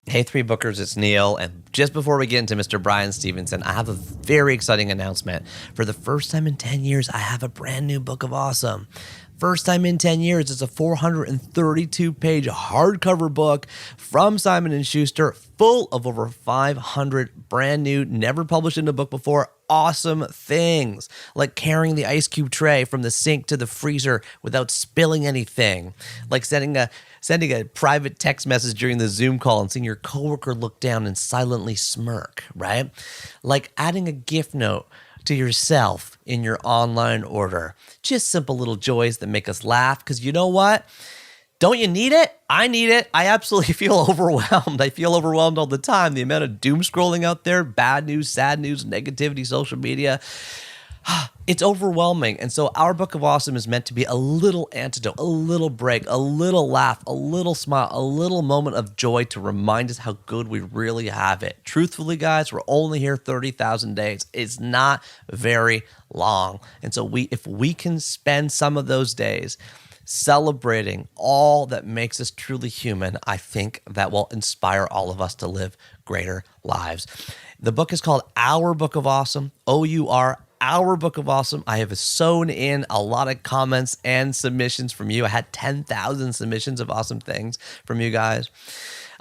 Hey, Three Bookers, it's Neil. And just before we get into Mr. Bryan Stevenson, I have a very exciting announcement. For the first time in 10 years, I have a brand new Book of Awesome. First time in 10 years, it's a 432-page hardcover book from Simon & Schuster, full of over 500 brand new, never published in a book before, awesome things, like carrying the ice cube tray from the sink to the freezer without spilling anything, like sending a private text message during the Zoom call and seeing your coworker look down and silently smirk, right? Like adding a gift note to yourself in your online order. Just simple little joys that make us laugh, because you know what? Don't you need it? I need it. I absolutely feel overwhelmed. I feel overwhelmed all the time. The amount of doom scrolling out there, bad news, sad news, negativity, social media. It's overwhelming. And so our Book of Awesome is meant to be a little antidote, a little break, a little laugh, a little smile, a little moment of joy to remind us how good we really have it. Truthfully, guys, we're only here 30,000 days. It's not very long. And so if we can spend some of those days celebrating all that makes us truly human, I think that will inspire all of us to live greater lives. The book is called Our Book of Awesome, O-U-R, Our Book of Awesome. I have sewn in a lot of comments and submissions from you. I had 10,000 submissions of awesome things from you guys.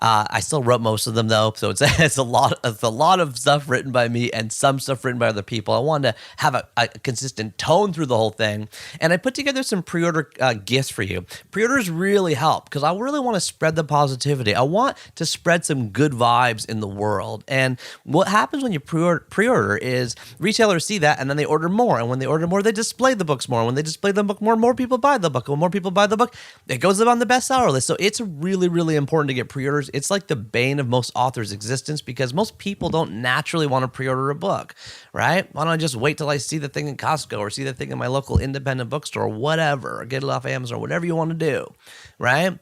I still wrote most of them though, so it's a lot of stuff written by me and some stuff written by other people. I wanted to have a consistent tone through the whole thing, and I put together some pre-order gifts for you. Pre-orders really help because I really want to spread the positivity. I want to spread some good vibes in the world. And what happens when you pre-order is retailers see that and then they order more, and when they order more, they display the books more. And when they display the book more people buy the book. When more people buy the book, it goes up on the bestseller list. So it's really, really important to get pre-orders. It's like the bane of most authors' existence because most people don't naturally want to pre-order a book, right? Why don't I just wait till I see the thing in Costco or see the thing in my local independent bookstore, or whatever, or get it off Amazon, whatever you want to do, right?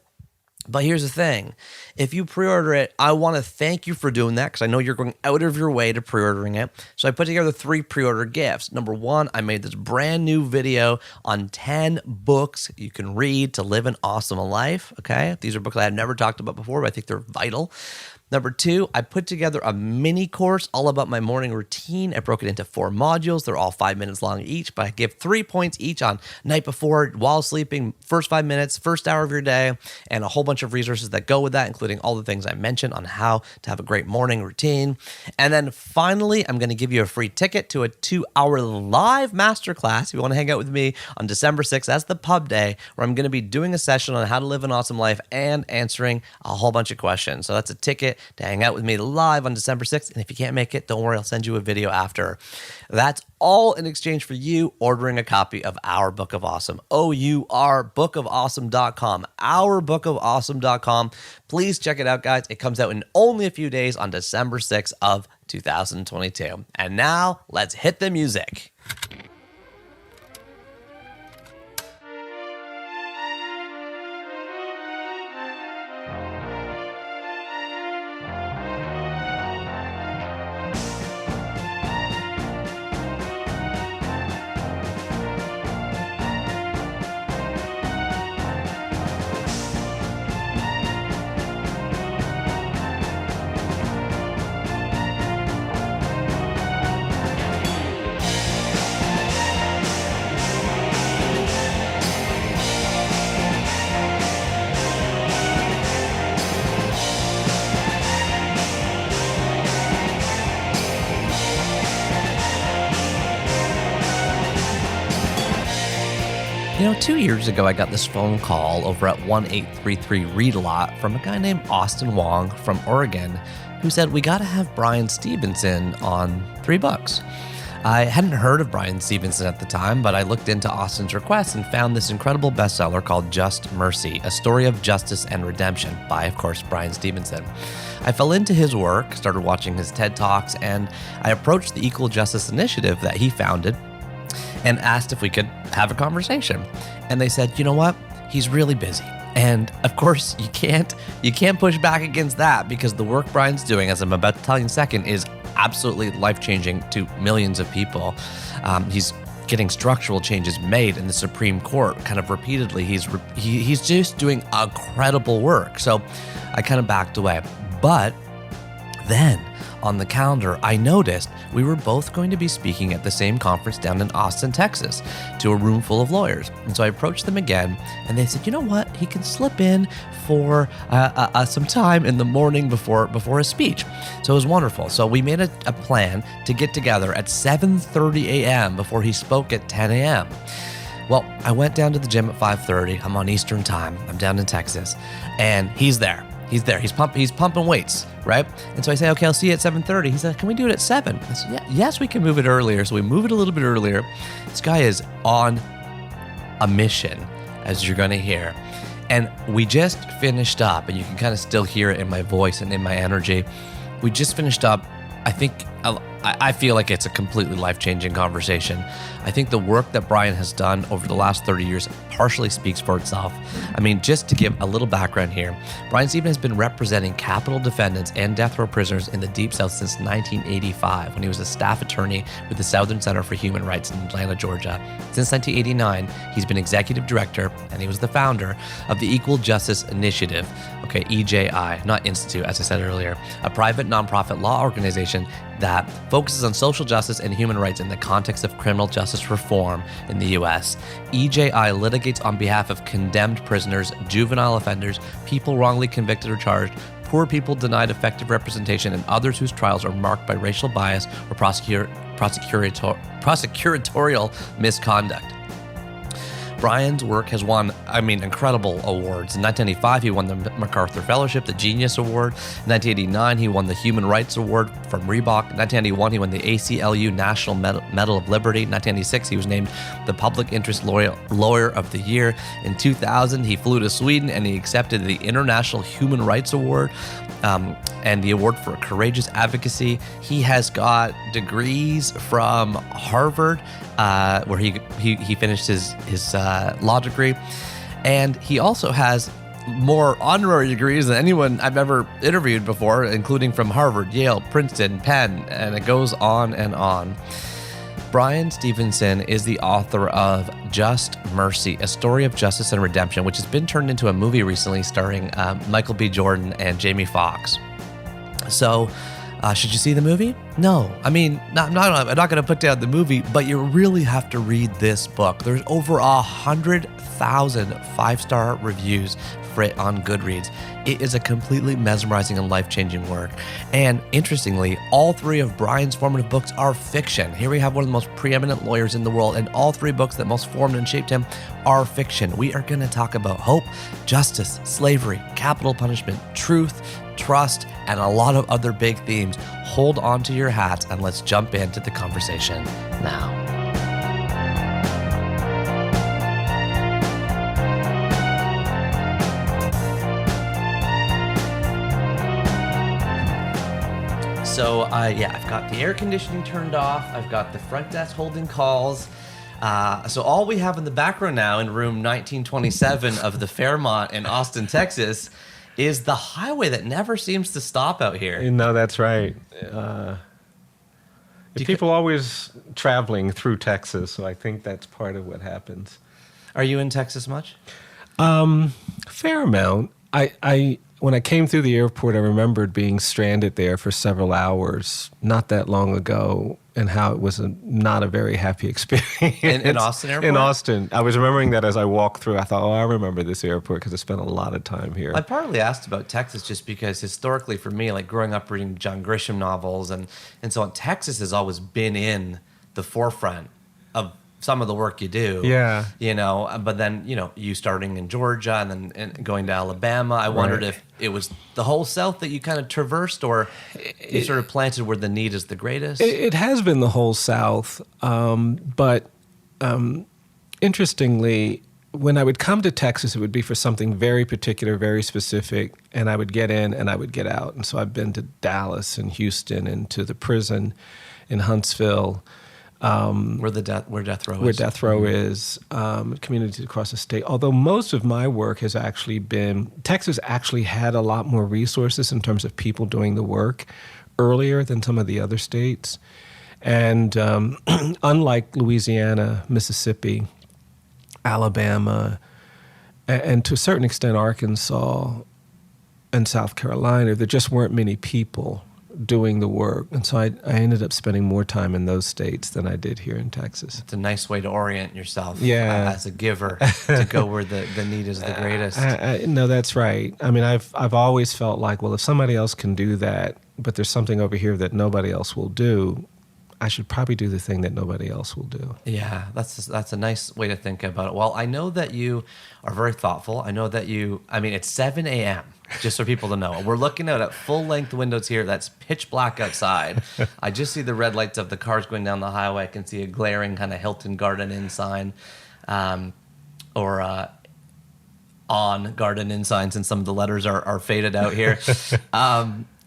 But here's the thing. If you pre-order it, I want to thank you for doing that because I know you're going out of your way to pre-ordering it. So I put together 3 pre-order gifts. Number 1, I made this brand new video on 10 books you can read to live an awesome life, okay? These are books I have never talked about before, but I think they're vital. Number 2, I put together a mini course all about my morning routine. I broke it into 4 modules. They're all 5 minutes long each, but I give 3 points each on night before, while sleeping, first 5 minutes, first hour of your day, and a whole bunch of resources that go with that, including all the things I mentioned on how to have a great morning routine. And then finally, I'm going to give you a free ticket to a 2-hour live masterclass if you want to hang out with me on December 6th. That's the pub day, where I'm going to be doing a session on how to live an awesome life and answering a whole bunch of questions. So that's a ticket to hang out with me live on December 6th. And if you can't make it, don't worry, I'll send you a video after. That's all in exchange for you ordering a copy of Our Book of Awesome. O-U-R, bookofawesome.com. Ourbookofawesome.com. Please check it out, guys. It comes out in only a few days on December 6th of 2022. And now, let's hit the music. You know, 2 years ago, I got this phone call over at 1-833-READ-A-LOT from a guy named Austin Wong from Oregon who said, we got to have Bryan Stevenson on 3 books. I hadn't heard of Bryan Stevenson at the time, but I looked into Austin's request and found this incredible bestseller called Just Mercy, A Story of Justice and Redemption by, of course, Bryan Stevenson. I fell into his work, started watching his TED Talks, and I approached the Equal Justice Initiative that he founded and asked if we could have a conversation. And they said, you know what? He's really busy. And of course, you can't push back against that because the work Bryan's doing, as I'm about to tell you in a second, is absolutely life-changing to millions of people. He's getting structural changes made in the Supreme Court kind of repeatedly. He's just doing incredible work. So I kind of backed away. But then on the calendar, I noticed we were both going to be speaking at the same conference down in Austin, Texas, to a room full of lawyers. And so I approached them again, and they said, you know what? He can slip in for some time in the morning before a speech. So it was wonderful. So we made a plan to get together at 7:30 a.m. before he spoke at 10 a.m. Well, I went down to the gym at 5:30. I'm on Eastern time. I'm down in Texas, and he's there. He's there. He's pumping weights, right? And so I say, okay, I'll see you at 7:30. He said, can we do it at 7? I said, yeah, yes, we can move it earlier. So we move it a little bit earlier. This guy is on a mission, as you're going to hear. And we just finished up, and you can kind of still hear it in my voice and in my energy. We just finished up. I feel like it's a completely life-changing conversation. I think the work that Bryan has done over the last 30 years partially speaks for itself. I mean, just to give a little background here, Bryan Stevenson has been representing capital defendants and death row prisoners in the Deep South since 1985, when he was a staff attorney with the Southern Center for Human Rights in Atlanta, Georgia. Since 1989, he's been executive director, and he was the founder of the Equal Justice Initiative, EJI, not Institute, as I said earlier, a private nonprofit law organization that focuses on social justice and human rights in the context of criminal justice reform in the U.S. EJI litigates on behalf of condemned prisoners, juvenile offenders, people wrongly convicted or charged, poor people denied effective representation, and others whose trials are marked by racial bias or prosecutorial misconduct. Bryan's work has won, incredible awards. In 1995, he won the MacArthur Fellowship, the Genius Award. In 1989, he won the Human Rights Award from Reebok. In 1991, he won the ACLU National Medal of Liberty. In 1996, he was named the Public Interest Lawyer of the Year. In 2000, he flew to Sweden and he accepted the International Human Rights Award and the Award for Courageous Advocacy. He has got degrees from Harvard, where he finished his law degree, and he also has more honorary degrees than anyone I've ever interviewed before, including from Harvard, Yale, Princeton, Penn, and it goes on and on. Bryan Stevenson is the author of Just Mercy, a story of justice and redemption, which has been turned into a movie recently starring Michael B. Jordan and Jamie Foxx. So, should you see the movie? No. I'm not going to put down the movie, but you really have to read this book. There's over 100,000 5-star reviews for it on Goodreads. It is a completely mesmerizing and life-changing work. And interestingly, all 3 of Bryan's formative books are fiction. Here we have one of the most preeminent lawyers in the world, and all 3 books that most formed and shaped him are fiction. We are going to talk about hope, justice, slavery, capital punishment, truth, trust, and a lot of other big themes. Hold on to your hats and let's jump into the conversation now. So, I've got the air conditioning turned off. I've got the front desk holding calls. So all we have in the background now in room 1927 of the Fairmont in Austin, Texas, is the highway that never seems to stop out here. No, that's right. People always traveling through Texas, so I think that's part of what happens. Are you in Texas much? Fair amount. When I came through the airport, I remembered being stranded there for several hours not that long ago, and how it was not a very happy experience. In Austin Airport? In Austin. I was remembering that as I walked through. I thought, I remember this airport because I spent a lot of time here. I partly asked about Texas just because historically for me, like growing up reading John Grisham novels and so on, Texas has always been in the forefront of some of the work you do. Yeah. But then, you starting in Georgia and then going to Alabama, I wondered if it was the whole South that you kind of traversed, or you sort of planted where the need is the greatest. It has been the whole South. But interestingly, when I would come to Texas, it would be for something very particular, very specific, and I would get in and I would get out. And so I've been to Dallas and Houston and to the prison in Huntsville, where death row is. Communities across the state. Although most of my work has actually been, Texas actually had a lot more resources in terms of people doing the work earlier than some of the other states. And unlike Louisiana, Mississippi, Alabama, and to a certain extent Arkansas, and South Carolina, there just weren't many people doing the work. And so I ended up spending more time in those states than I did here in Texas. It's a nice way to orient yourself as a giver to go where the need is the greatest. No, that's right. I mean, I've always felt like, well, if somebody else can do that, but there's something over here that nobody else will do, I should probably do the thing that nobody else will do. Yeah, that's a nice way to think about it. Well, I know that you are very thoughtful. I know that it's 7 a.m., just for people to know. We're looking out at full-length windows here. That's pitch black outside. I just see the red lights of the cars going down the highway. I can see a glaring kind of Hilton Garden Inn sign, or on Garden Inn sign, since some of the letters are faded out here.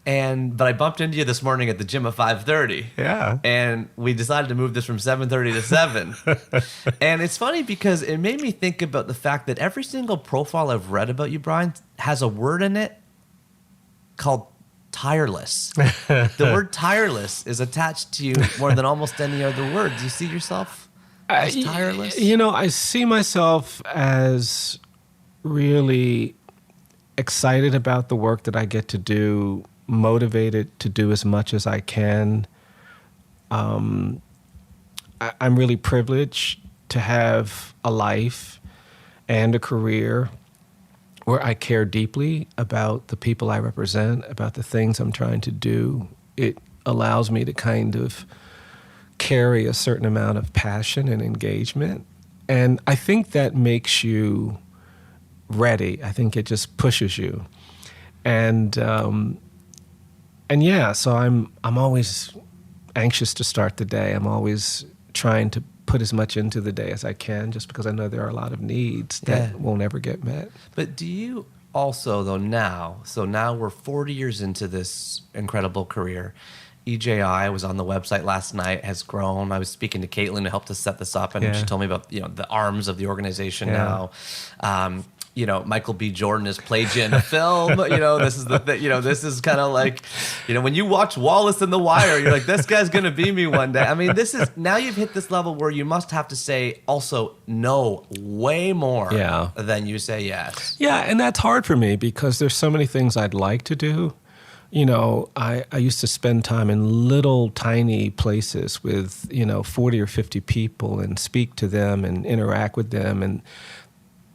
But I bumped into you this morning at the gym at 5:30. Yeah. And we decided to move this from 7:30 to 7. And it's funny because it made me think about the fact that every single profile I've read about you, Bryan, has a word in it called tireless. The word tireless is attached to you more than almost any other word. Do you see yourself as tireless? I see myself as really excited about the work that I get to do, motivated to do as much as I can. I'm really privileged to have a life and a career where I care deeply about the people I represent, about the things I'm trying to do. It allows me to kind of carry a certain amount of passion and engagement. And I think that makes you ready. I think it just pushes you. And yeah, so I'm always anxious to start the day. I'm always trying to put as much into the day as I can, just because I know there are a lot of needs that will never get met. But do you also, though, now we're 40 years into this incredible career. EJI was on the website last night, has grown. I was speaking to Caitlin who helped us set this up, and she told me about the arms of the organization now. Michael B. Jordan has played you in a film. This is this is kind of like, when you watch Wallace and The Wire, you're like, this guy's gonna be me one day. I mean, this is, now you've hit this level where you must have to say also no way more than you say yes. Yeah, and that's hard for me because there's so many things I'd like to do. I used to spend time in little tiny places with 40 or 50 people and speak to them and interact with them, and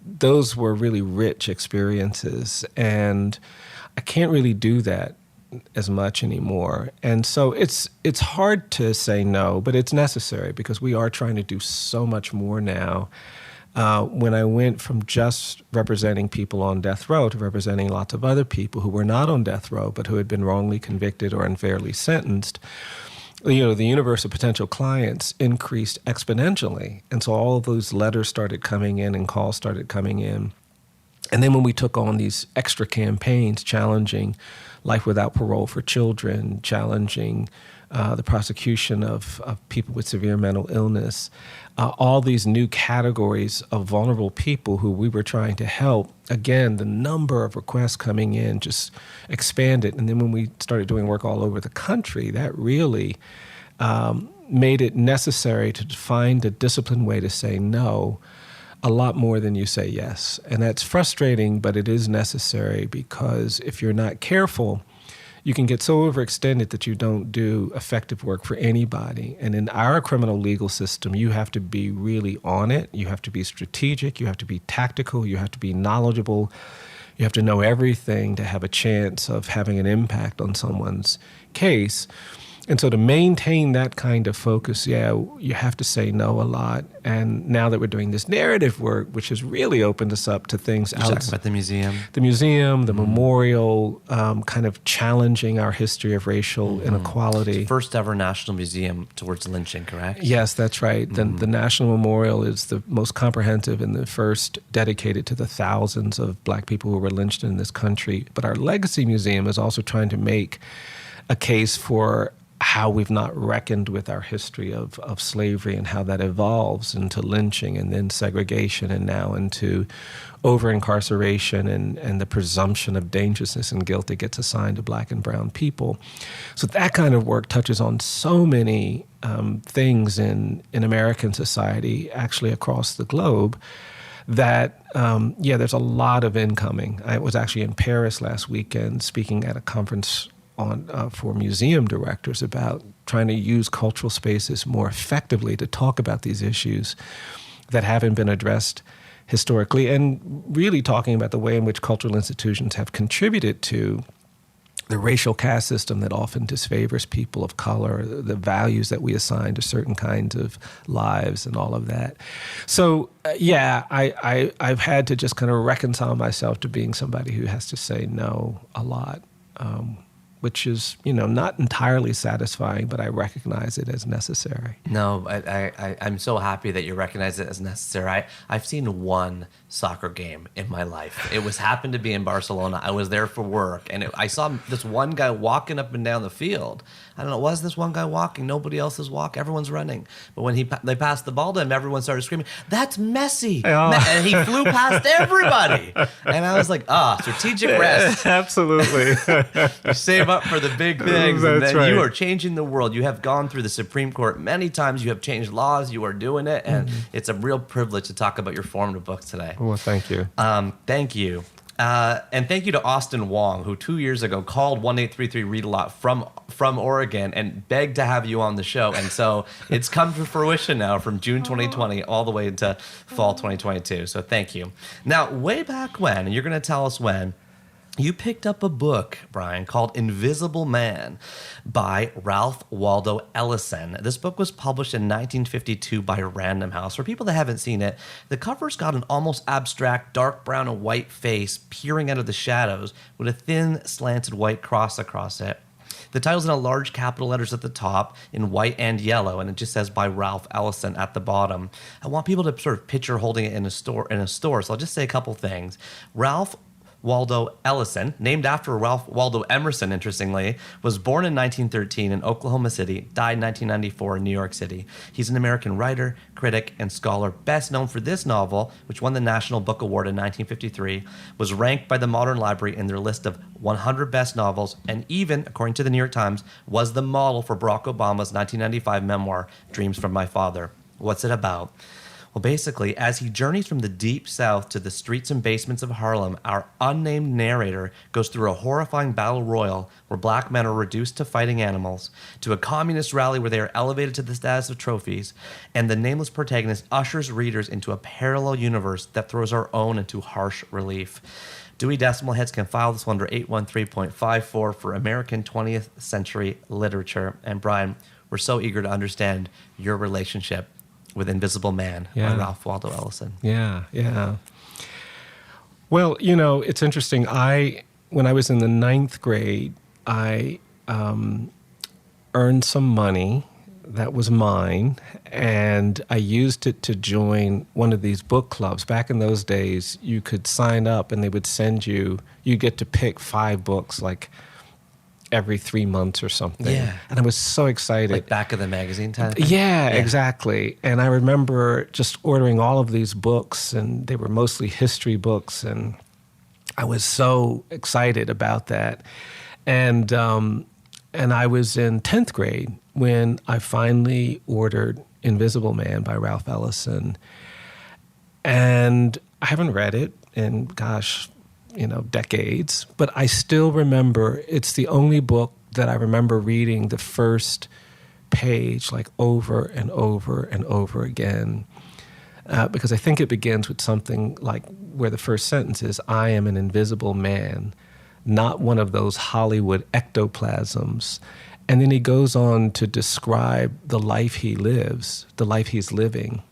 those were really rich experiences, and I can't really do that as much anymore. And so it's hard to say no, but it's necessary because we are trying to do so much more now. When I went from just representing people on death row to representing lots of other people who were not on death row but who had been wrongly convicted or unfairly sentenced, the universe of potential clients increased exponentially. And so all of those letters started coming in and calls started coming in. And then when we took on these extra campaigns challenging life without parole for children, challenging the prosecution of people with severe mental illness, all these new categories of vulnerable people who we were trying to help, again, the number of requests coming in just expanded. And then when we started doing work all over the country, that really made it necessary to find a disciplined way to say no a lot more than you say yes. And that's frustrating, but it is necessary because if you're not careful, you can get so overextended that you don't do effective work for anybody. And in our criminal legal system, you have to be really on it. You have to be strategic. You have to be tactical. You have to be knowledgeable. You have to know everything to have a chance of having an impact on someone's case. And so to maintain that kind of focus, you have to say no a lot. And now that we're doing this narrative work, which has really opened us up to things outside. You're talking about the museum? The museum, the memorial, kind of challenging our history of racial inequality. It's the first ever national museum towards lynching, correct? Yes, that's right. The National Memorial is the most comprehensive and the first dedicated to the thousands of Black people who were lynched in this country. But our Legacy Museum is also trying to make a case for how we've not reckoned with our history of slavery and how that evolves into lynching and then segregation and now into over-incarceration and the presumption of dangerousness and guilt that gets assigned to Black and brown people. So that kind of work touches on so many things in American society, actually across the globe, that, there's a lot of incoming. I was actually in Paris last weekend speaking at a conference for museum directors about trying to use cultural spaces more effectively to talk about these issues that haven't been addressed historically, and really talking about the way in which cultural institutions have contributed to the racial caste system that often disfavors people of color, the values that we assign to certain kinds of lives and all of that. So, I've had to just kind of reconcile myself to being somebody who has to say no a lot, which is, not entirely satisfying, but I recognize it as necessary. No, I'm so happy that you recognize it as necessary. I've seen one soccer game in my life. It happened to be in Barcelona. I was there for work, and I saw this one guy walking up and down the field. I don't know, was this one guy walking? Nobody else is walking. Everyone's running. But when they passed the ball to him, everyone started screaming, "That's Messi!" Oh. And he flew past everybody. And I was like, strategic rest. Absolutely. You save up for the big things, and then right. You are changing the world. You have gone through the Supreme Court many times. You have changed laws. You are doing it, and it's a real privilege to talk about your formative book today. Well, thank you. Thank you. And thank you to Austin Wong, who 2 years ago called 1-833-READ-A-LOT from Oregon and begged to have you on the show. And so it's come to fruition now from June 2020 all the way into fall 2022. So thank you. Now, way back when, and you're going to tell us when, you picked up a book, Bryan, called Invisible Man by Ralph Waldo Ellison. This book was published in 1952 by Random House. For people that haven't seen it, the cover's got an almost abstract dark brown and white face peering out of the shadows with a thin slanted white cross across it. The title's in large capital letters at the top in white and yellow, and it just says by Ralph Ellison at the bottom. I want people to sort of picture holding it in a store, so I'll just say a couple things. Ralph Waldo Ellison, named after Ralph Waldo Emerson, interestingly, was born in 1913 in Oklahoma City, died in 1994 in New York City. He's an American writer, critic, and scholar, best known for this novel, which won the National Book Award in 1953, was ranked by the Modern Library in their list of 100 best novels, and even, according to the New York Times, was the model for Barack Obama's 1995 memoir, Dreams from My Father. What's it about? Well, basically, as he journeys from the deep south to the streets and basements of Harlem, our unnamed narrator goes through a horrifying battle royal where black men are reduced to fighting animals, to a communist rally where they are elevated to the status of trophies, and the nameless protagonist ushers readers into a parallel universe that throws our own into harsh relief. Dewey Decimal Heads can file this one under 813.54 for American 20th century literature. And Bryan, we're so eager to understand your relationship with Invisible Man by Ralph Waldo Ellison. Yeah. Well, it's interesting. When I was in the 9th grade, I earned some money that was mine, and I used it to join one of these book clubs. Back in those days, you could sign up and they would send you get to pick 5 books, like every 3 months or something. Yeah. And I was so excited. Like back of the magazine type? Yeah, exactly. And I remember just ordering all of these books, and they were mostly history books, and I was so excited about that. And I was in 10th grade when I finally ordered Invisible Man by Ralph Ellison. And I haven't read it in, decades, but I still remember it's the only book that I remember reading the first page like over and over and over again, because I think it begins with something like where the first sentence is, "I am an invisible man, not one of those Hollywood ectoplasms." And then he goes on to describe the life he lives, the life he's living.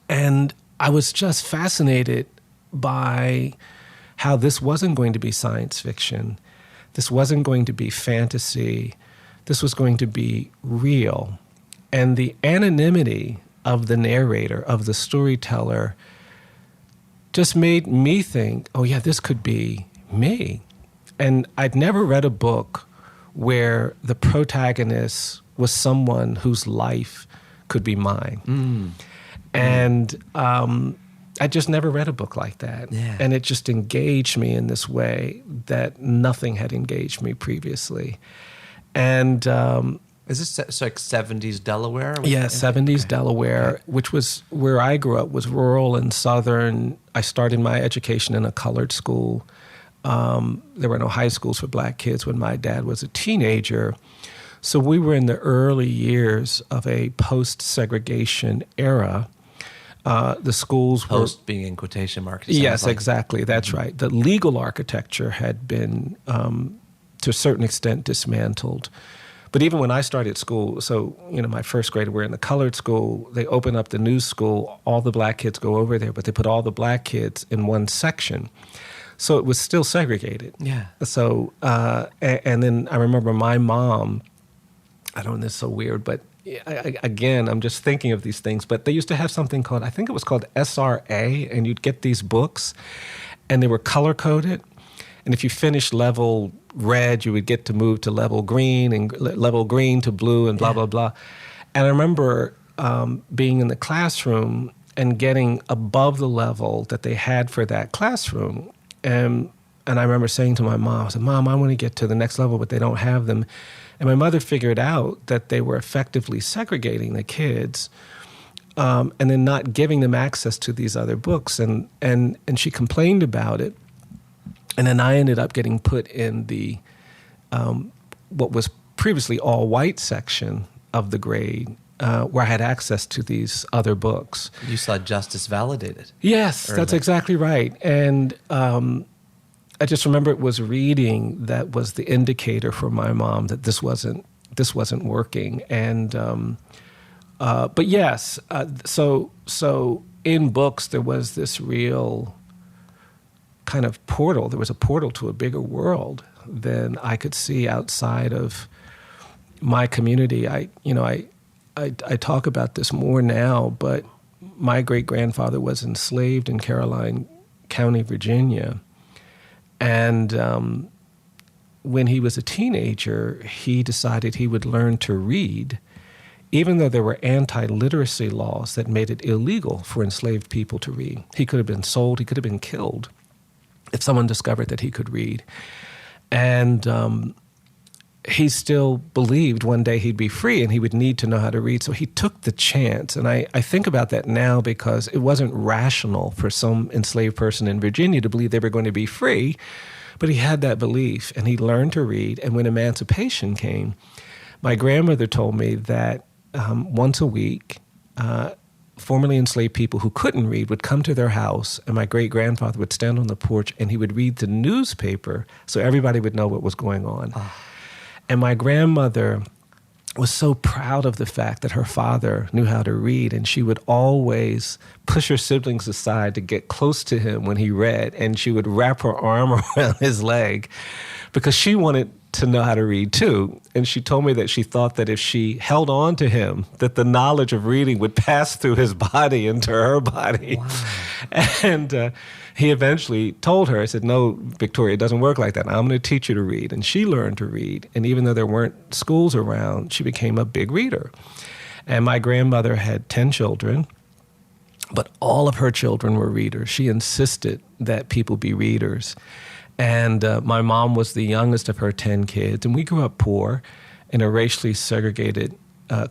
And I was just fascinated by how this wasn't going to be science fiction. This wasn't going to be fantasy. This was going to be real. And the anonymity of the narrator, of the storyteller, just made me think, oh yeah, this could be me. And I'd never read a book where the protagonist was someone whose life could be mine. And I just never read a book like that. Yeah. And it just engaged me in this way that nothing had engaged me previously. And Is this it's like 70s Delaware? Yeah, 70s Okay. Delaware, Okay. which was where I grew up, was rural and southern. I started my education in a colored school. There were no high schools for black kids when my dad was a teenager. So we were in the early years of a post-segregation era. The schools were... Post being in quotation marks. it sounds Yes, like. exactly. That's right. The legal architecture had been, to a certain extent, dismantled. But even when I started school, so, my first grade, we're in the colored school. They open up the new school. All the black kids go over there, but they put all the black kids in one section. So it was still segregated. Yeah. So, and then I remember my mom, I don't know, this is so weird, but again, I'm just thinking of these things, but they used to have something called, I think it was called SRA, and you'd get these books, and they were color-coded. And if you finished level red, you would get to move to level green, and level green to blue, and blah, blah, blah. And I remember being in the classroom and getting above the level that they had for that classroom. And I remember saying to my mom, I said, Mom, I want to get to the next level, but they don't have them. And my mother figured out that they were effectively segregating the kids and then not giving them access to these other books. And she complained about it. And then I ended up getting put in the what was previously all white section of the grade, where I had access to these other books. You saw justice validated. Yes, that's exactly right. And I just remember it was reading that was the indicator for my mom that this wasn't working. And but yes, so in books there was this real kind of portal. There was a portal to a bigger world than I could see outside of my community. I talk about this more now, but my great-grandfather was enslaved in Caroline County, Virginia. And when he was a teenager, he decided he would learn to read, even though there were anti-literacy laws that made it illegal for enslaved people to read. He could have been sold, he could have been killed if someone discovered that he could read. And he still believed one day he'd be free and he would need to know how to read. So he took the chance. And I think about that now because it wasn't rational for some enslaved person in Virginia to believe they were going to be free. But he had that belief and he learned to read. And when emancipation came, my grandmother told me that once a week, formerly enslaved people who couldn't read would come to their house, and my great-grandfather would stand on the porch and he would read the newspaper so everybody would know what was going on. Oh. And my grandmother was so proud of the fact that her father knew how to read, and she would always push her siblings aside to get close to him when he read, and she would wrap her arm around his leg because she wanted to know how to read too. And she told me that she thought that if she held on to him, that the knowledge of reading would pass through his body into her body. Wow. And he eventually told her, I said, no, Victoria, it doesn't work like that. I'm going to teach you to read. And she learned to read. And even though there weren't schools around, she became a big reader. And my grandmother had 10 children, but all of her children were readers. She insisted that people be readers. And my mom was the youngest of her 10 kids. And we grew up poor in a racially segregated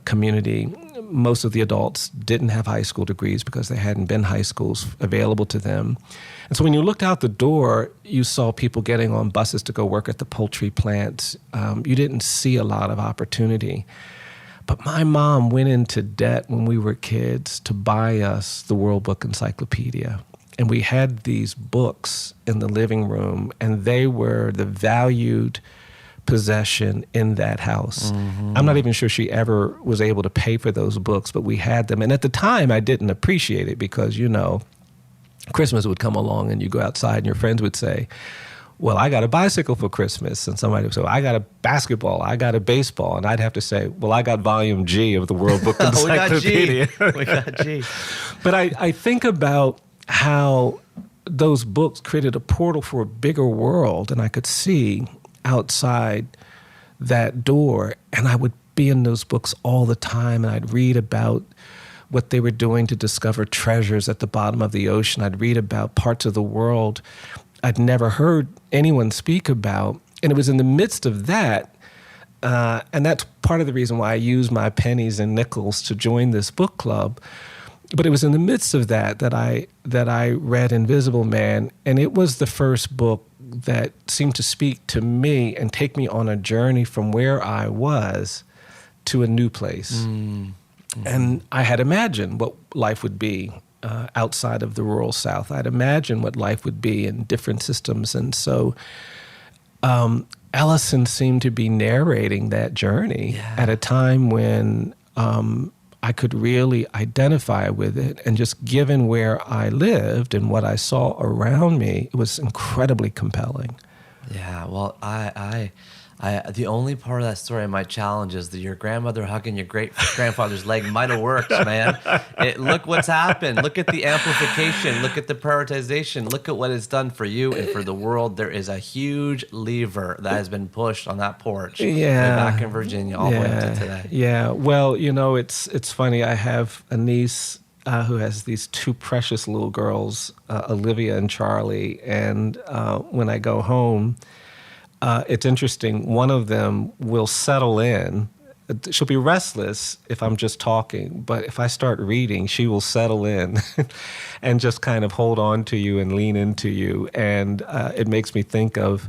community. Most of the adults didn't have high school degrees because there hadn't been high schools available to them. And so when you looked out the door, you saw people getting on buses to go work at the poultry plants. You didn't see a lot of opportunity. But my mom went into debt when we were kids to buy us the World Book Encyclopedia. And we had these books in the living room, and they were the valued possession in that house. Mm-hmm. I'm not even sure she ever was able to pay for those books, but we had them. And at the time, I didn't appreciate it because, Christmas would come along and you go outside and your friends would say, well, I got a bicycle for Christmas. And somebody would say, well, I got a basketball, I got a baseball. And I'd have to say, well, I got volume G of the World Book Encyclopedia. We got G. But I think about how those books created a portal for a bigger world, and I could see outside that door, and I would be in those books all the time, and I'd read about what they were doing to discover treasures at the bottom of the ocean. I'd read about parts of the world I'd never heard anyone speak about, and it was in the midst of that And that's part of the reason why I use my pennies and nickels to join this book club. But it was in the midst of that I read Invisible Man, and it was the first book that seemed to speak to me and take me on a journey from where I was to a new place. Mm-hmm. And I had imagined what life would be outside of the rural South. I'd imagined what life would be in different systems. And so Ellison seemed to be narrating that journey at a time when I could really identify with it. And just given where I lived and what I saw around me, it was incredibly compelling. Yeah, well, I the only part of that story I might challenge is that your grandmother hugging your great-grandfather's leg might have worked, man. Look what's happened. Look at the amplification. Look at the prioritization. Look at what it's done for you and for the world. There is a huge lever that has been pushed on that porch way back in Virginia all the way up to today. Yeah, well, it's funny. I have a niece who has these two precious little girls, Olivia and Charlie, and when I go home, it's interesting. One of them will settle in. She'll be restless if I'm just talking, but if I start reading, she will settle in and just kind of hold on to you and lean into you. And it makes me think of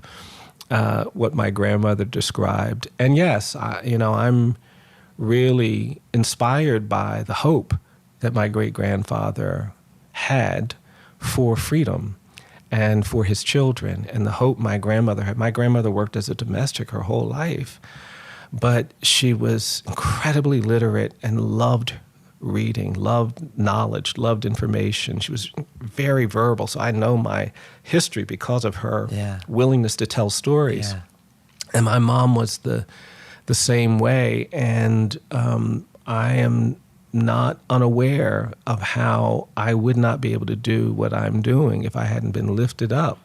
what my grandmother described. And yes, I'm really inspired by the hope that my great-grandfather had for freedom and for his children, and the hope my grandmother had. My grandmother worked as a domestic her whole life, but she was incredibly literate and loved reading, loved knowledge, loved information. She was very verbal, so I know my history because of her willingness to tell stories. Yeah. And my mom was the same way, and I am not unaware of how I would not be able to do what I'm doing if I hadn't been lifted up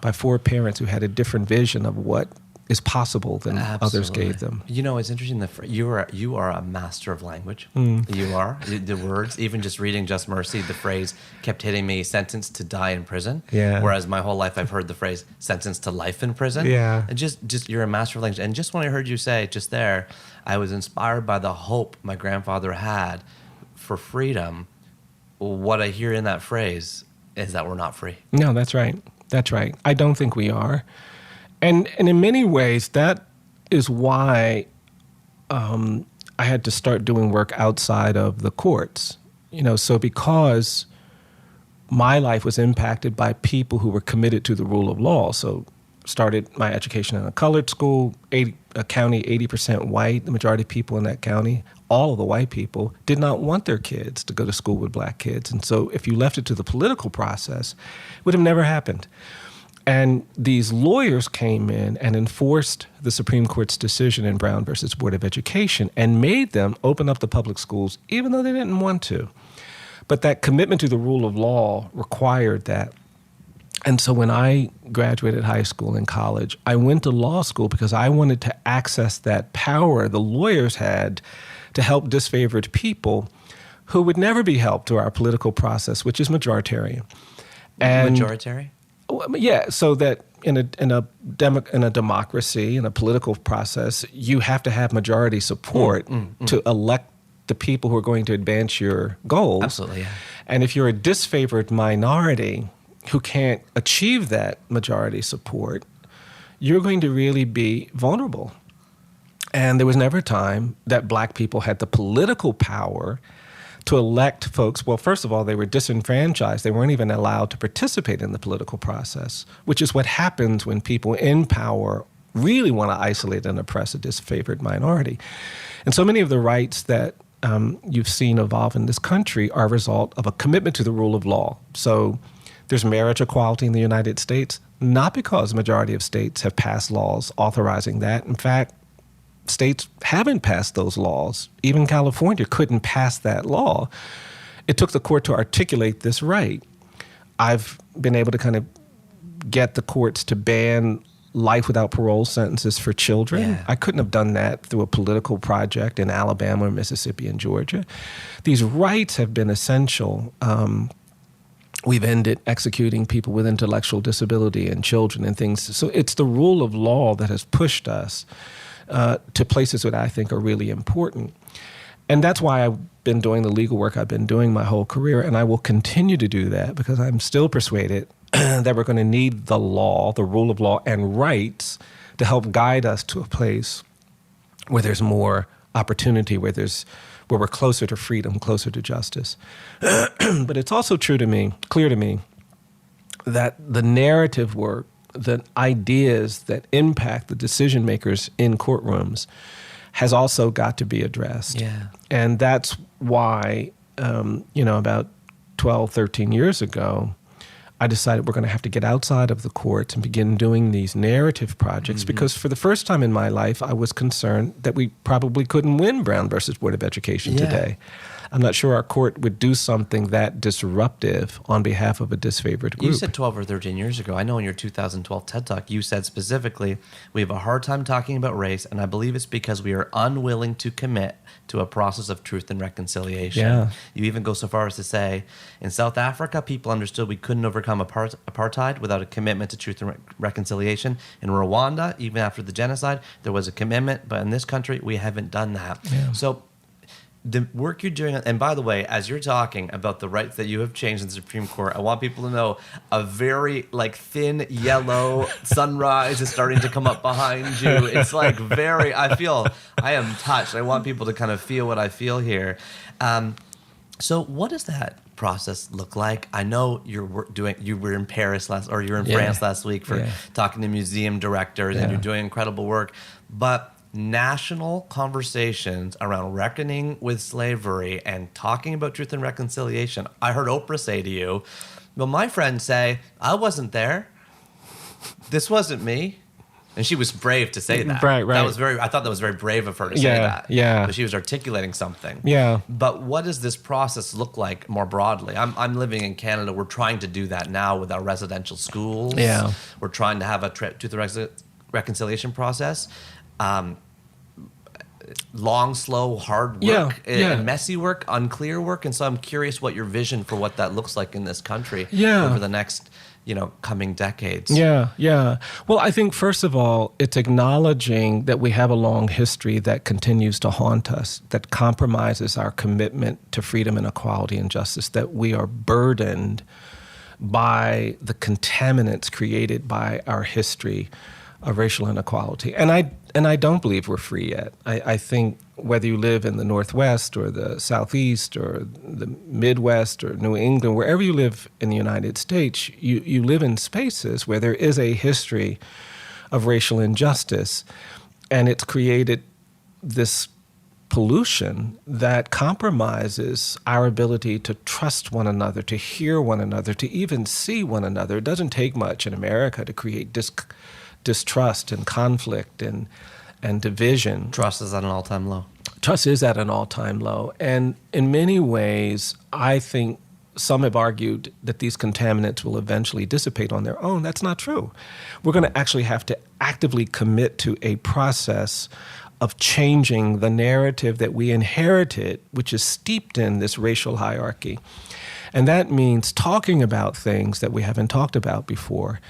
by four parents who had a different vision of what is possible than others gave them. It's interesting that you are a master of language. You are. The words, even just reading Just Mercy, the phrase kept hitting me, sentenced to die in prison. Yeah. Whereas my whole life I've heard the phrase sentenced to life in prison. Yeah. And just you're a master of language. And just when I heard you say just there, I was inspired by the hope my grandfather had for freedom. What I hear in that phrase is that we're not free. No, that's right. That's right. I don't think we are. And in many ways, that is why I had to start doing work outside of the courts. So because my life was impacted by people who were committed to the rule of law. So started my education in a colored school, a county 80% white. The majority of people in that county, all of the white people, did not want their kids to go to school with black kids. And so if you left it to the political process, it would have never happened. And these lawyers came in and enforced the Supreme Court's decision in Brown versus Board of Education and made them open up the public schools, even though they didn't want to. But that commitment to the rule of law required that. And so when I graduated high school and college, I went to law school because I wanted to access that power the lawyers had to help disfavored people who would never be helped through our political process, which is majoritarian. And majoritarian? Yeah, so that in a democracy, in a political process, you have to have majority support to elect the people who are going to advance your goals. Absolutely, yeah. And if you're a disfavored minority who can't achieve that majority support, you're going to really be vulnerable. And there was never a time that black people had the political power to elect folks. Well, first of all, they were disenfranchised. They weren't even allowed to participate in the political process, which is what happens when people in power really want to isolate and oppress a disfavored minority. And so many of the rights that you've seen evolve in this country are a result of a commitment to the rule of law. So there's marriage equality in the United States, not because the majority of states have passed laws authorizing that. In fact, states haven't passed those laws. Even California couldn't pass that law. It took the court to articulate this right. I've been able to kind of get the courts to ban life without parole sentences for children. Yeah. I couldn't have done that through a political project in Alabama or Mississippi and Georgia. These rights have been essential. We've ended executing people with intellectual disability and children and things. So it's the rule of law that has pushed us to places that I think are really important. And that's why I've been doing the legal work I've been doing my whole career, and I will continue to do that because I'm still persuaded that we're going to need the law, the rule of law, and rights to help guide us to a place where there's more opportunity, where we're closer to freedom, closer to justice. But it's also clear to me, that the narrative work, the ideas that impact the decision makers in courtrooms has also got to be addressed. Yeah. And that's why, about 12, 13 years ago, I decided we're going to have to get outside of the courts and begin doing these narrative projects because for the first time in my life, I was concerned that we probably couldn't win Brown versus Board of Education today. I'm not sure our court would do something that disruptive on behalf of a disfavored group. You said 12 or 13 years ago. I know in your 2012 TED Talk, you said specifically, we have a hard time talking about race, and I believe it's because we are unwilling to commit to a process of truth and reconciliation. Yeah. You even go so far as to say, in South Africa, people understood we couldn't overcome apartheid without a commitment to truth and reconciliation. In Rwanda, even after the genocide, there was a commitment, but in this country, we haven't done that. Yeah. So the work you're doing, and by the way, as you're talking about the rights that you have changed in the Supreme Court, I want people to know a very thin yellow sunrise is starting to come up behind you. It's I am touched. I want people to kind of feel what I feel here. So what does that process look like? I know you were in Paris France last week for talking to museum directors, and you're doing incredible work, but national conversations around reckoning with slavery and talking about truth and reconciliation. I heard Oprah say to you, well, my friends say, I wasn't there. This wasn't me. And she was brave to say that. Right. I thought that was very brave of her to say that. Yeah. But she was articulating something. Yeah. But what does this process look like more broadly? I'm living in Canada. We're trying to do that now with our residential schools. Yeah. We're trying to have a truth and reconciliation process. Long, slow, hard work, messy work, unclear work. And so I'm curious what your vision for what that looks like in this country over the next, coming decades. Yeah. Well, I think, first of all, it's acknowledging that we have a long history that continues to haunt us, that compromises our commitment to freedom and equality and justice, that we are burdened by the contaminants created by our history of racial inequality. And I don't believe we're free yet. I think whether you live in the Northwest or the Southeast or the Midwest or New England, wherever you live in the United States, you live in spaces where there is a history of racial injustice. And it's created this pollution that compromises our ability to trust one another, to hear one another, to even see one another. It doesn't take much in America to create distrust and conflict and division. Trust is at an all-time low. Trust is at an all-time low. And in many ways, I think some have argued that these contaminants will eventually dissipate on their own. That's not true. We're going to actually have to actively commit to a process of changing the narrative that we inherited, which is steeped in this racial hierarchy. And that means talking about things that we haven't talked about before.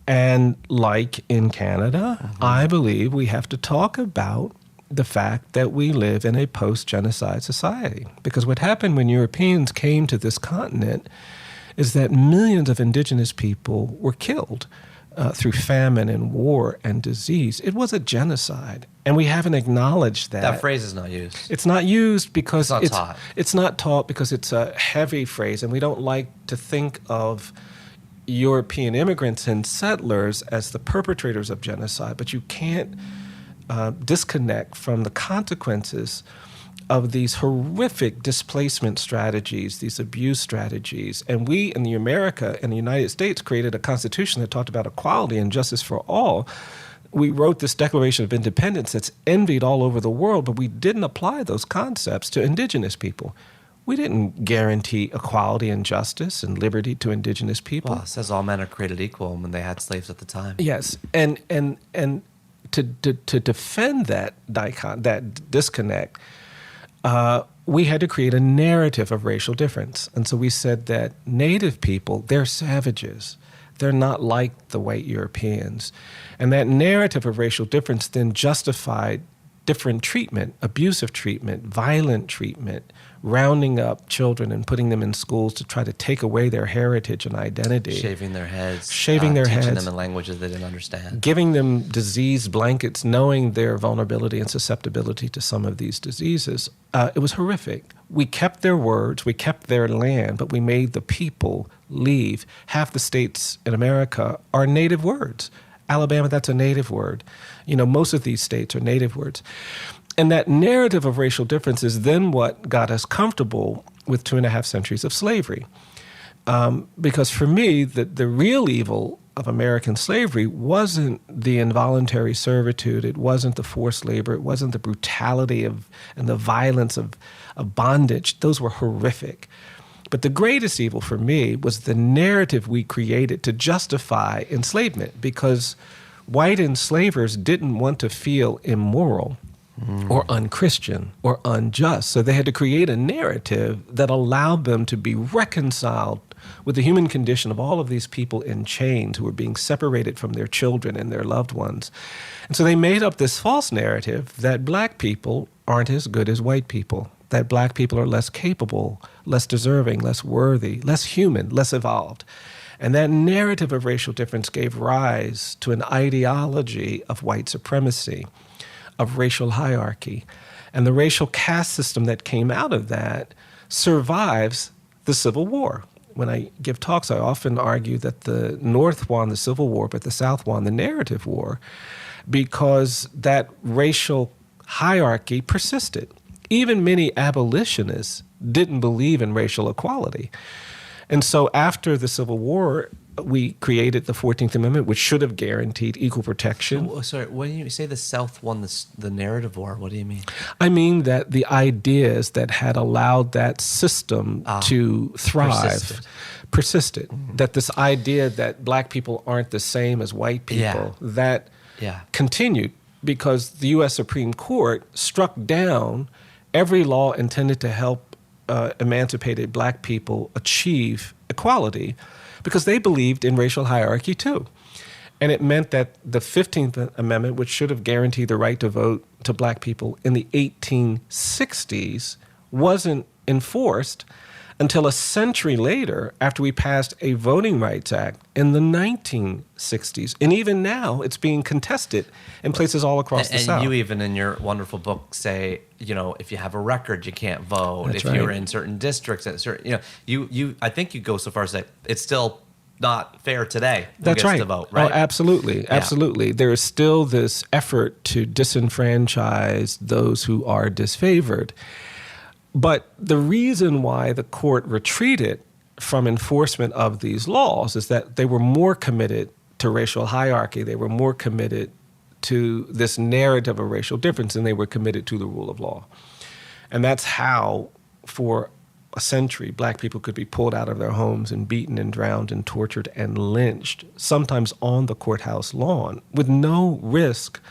And like in Canada, I believe we have to talk about the fact that we live in a post-genocide society. Because what happened when Europeans came to this continent is that millions of indigenous people were killed through famine and war and disease. It was a genocide. And we haven't acknowledged that. That phrase is not used. It's not used because it's not taught. It's not taught because it's a heavy phrase, and we don't like to think of European immigrants and settlers as the perpetrators of genocide, but you can't disconnect from the consequences of these horrific displacement strategies, these abuse strategies. And we in America and the United States created a constitution that talked about equality and justice for all. We wrote this Declaration of Independence that's envied all over the world, but we didn't apply those concepts to indigenous people. We didn't guarantee equality and justice and liberty to indigenous people. Well, it says all men are created equal when they had slaves at the time. Yes, and to defend that disconnect, we had to create a narrative of racial difference. And so we said that Native people, they're savages. They're not like the white Europeans. And that narrative of racial difference then justified different treatment, abusive treatment, violent treatment, rounding up children and putting them in schools to try to take away their heritage and identity. Shaving their heads. Teaching them in languages they didn't understand. Giving them disease blankets, knowing their vulnerability and susceptibility to some of these diseases. It was horrific. We kept their words, we kept their land, but we made the people leave. Half the states in America are native words. Alabama, that's a native word. Most of these states are native words. And that narrative of racial difference is then what got us comfortable with 2.5 centuries of slavery. Because for me, the real evil of American slavery wasn't the involuntary servitude, it wasn't the forced labor, it wasn't the brutality and the violence of bondage. Those were horrific. But the greatest evil for me was the narrative we created to justify enslavement, because white enslavers didn't want to feel immoral or unchristian or unjust. So they had to create a narrative that allowed them to be reconciled with the human condition of all of these people in chains who were being separated from their children and their loved ones. And so they made up this false narrative that black people aren't as good as white people, that black people are less capable, less deserving, less worthy, less human, less evolved. And that narrative of racial difference gave rise to an ideology of white supremacy, of racial hierarchy. And the racial caste system that came out of that survives the Civil War. When I give talks, I often argue that the North won the Civil War, but the South won the narrative war, because that racial hierarchy persisted. Even many abolitionists didn't believe in racial equality. And so after the Civil War, we created the 14th Amendment, which should have guaranteed equal protection. So, sorry, when you say the South won the narrative war, what do you mean? I mean that the ideas that had allowed that system to thrive persisted. Mm-hmm. That this idea that black people aren't the same as white people, that continued, because the U.S. Supreme Court struck down every law intended to help emancipated black people achieve equality, because they believed in racial hierarchy too. And it meant that the 15th Amendment, which should have guaranteed the right to vote to black people in the 1860s, wasn't enforced until a century later, after we passed a Voting Rights Act in the 1960s. And even now, it's being contested in places all across the South. And you even in your wonderful book say, if you have a record, you can't vote. That's if you're in certain districts, you I think you go so far as to say it's still not fair today who That's gets right. to vote, right? Oh, absolutely. Yeah. Absolutely. There is still this effort to disenfranchise those who are disfavored. But the reason why the court retreated from enforcement of these laws is that they were more committed to racial hierarchy. They were more committed to this narrative of racial difference than they were committed to the rule of law. And that's how, for a century, black people could be pulled out of their homes and beaten and drowned and tortured and lynched, sometimes on the courthouse lawn, with no risk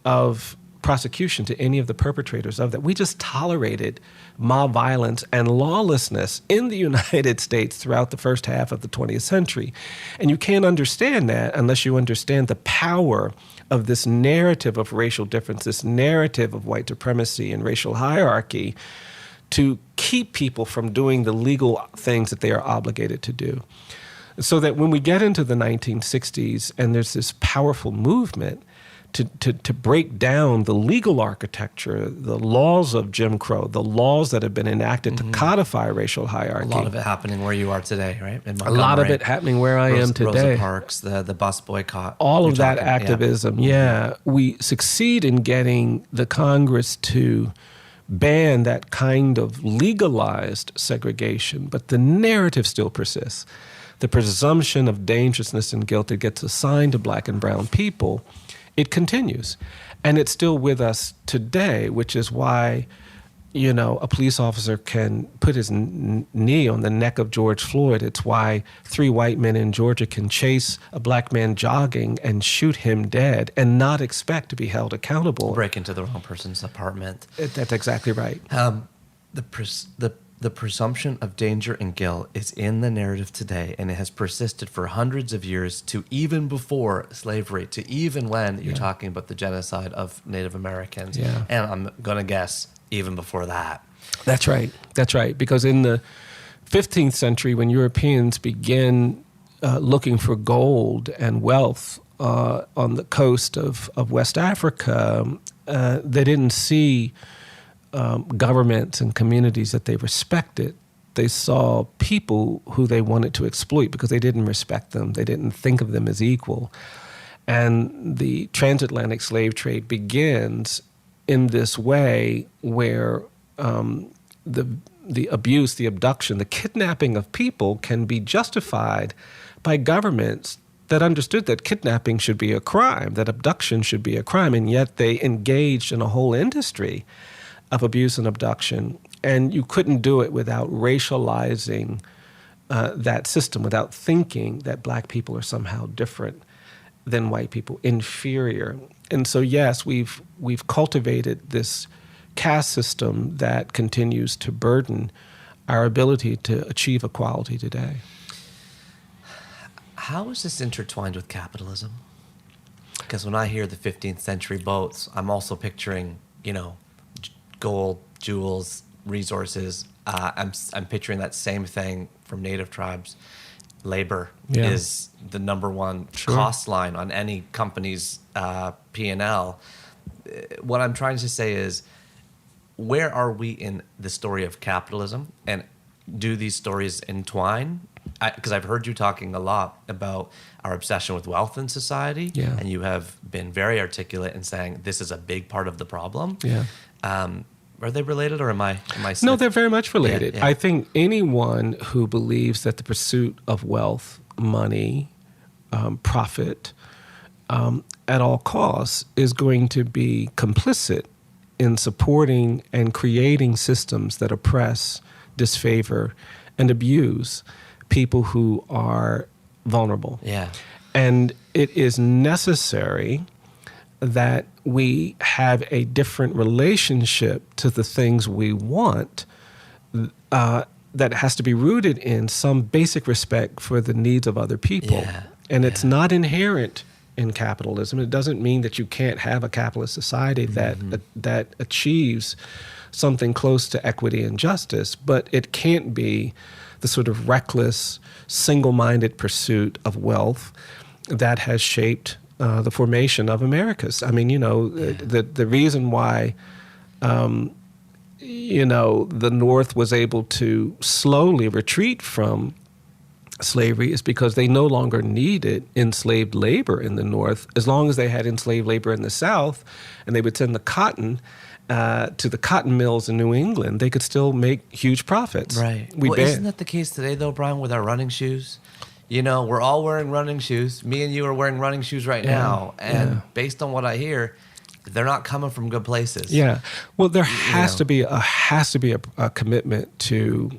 of prosecution to any of the perpetrators of that. We just tolerated mob violence and lawlessness in the United States throughout the first half of the 20th century. And you can't understand that unless you understand the power of this narrative of racial difference, this narrative of white supremacy and racial hierarchy, to keep people from doing the legal things that they are obligated to do. So that when we get into the 1960s and there's this powerful movement to break down the legal architecture, the laws of Jim Crow, the laws that have been enacted to codify racial hierarchy. A lot of it happening where you are today, right? In Montgomery. A lot of it happening where I am today. Rosa Parks, the bus boycott. All of that activism, We succeed in getting the Congress to ban that kind of legalized segregation, but the narrative still persists. The presumption of dangerousness and guilt that gets assigned to black and brown people, it continues. And it's still with us today, which is why, a police officer can put his knee on the neck of George Floyd. It's why 3 white men in Georgia can chase a black man jogging and shoot him dead and not expect to be held accountable. Break into the wrong person's apartment. That's exactly right. The The presumption of danger and guilt is in the narrative today, and it has persisted for hundreds of years to even before slavery, to even when you're talking about the genocide of Native Americans. Yeah. And I'm going to guess even before that. That's right. That's right. Because in the 15th century, when Europeans began looking for gold and wealth on the coast of West Africa, they didn't see governments and communities that they respected. They saw people who they wanted to exploit because they didn't respect them. They didn't think of them as equal. And the transatlantic slave trade begins in this way where the abuse, the abduction, the kidnapping of people can be justified by governments that understood that kidnapping should be a crime, that abduction should be a crime, and yet they engaged in a whole industry of abuse and abduction. And you couldn't do it without racializing that system, without thinking that black people are somehow different than white people, inferior. And so, yes, we've cultivated this caste system that continues to burden our ability to achieve equality today. How is this intertwined with capitalism? Because when I hear the 15th century boats, I'm also picturing, gold, jewels, resources. I'm picturing that same thing from native tribes. Labor is the number one cost line on any company's P&L. What I'm trying to say is, where are we in the story of capitalism, and do these stories entwine? Because I've heard you talking a lot about our obsession with wealth in society, and you have been very articulate in saying this is a big part of the problem. Are they related, or am I? No, they're very much related. Yeah. I think anyone who believes that the pursuit of wealth, money, profit, at all costs is going to be complicit in supporting and creating systems that oppress, disfavor, and abuse people who are vulnerable. And it is necessary that we have a different relationship to the things we want that has to be rooted in some basic respect for the needs of other people. And it's not inherent in capitalism. It doesn't mean that you can't have a capitalist society that achieves something close to equity and justice, but it can't be the sort of reckless, single-minded pursuit of wealth that has shaped the formation of Americas. I mean, the reason why, the North was able to slowly retreat from slavery is because they no longer needed enslaved labor in the North. As long as they had enslaved labor in the South, and they would send the cotton to the cotton mills in New England, they could still make huge profits. Right. Isn't that the case today, though, Brian, with our running shoes? We're all wearing running shoes. Me and you are wearing running shoes right now. And based on what I hear, they're not coming from good places. Well, there has to be a commitment to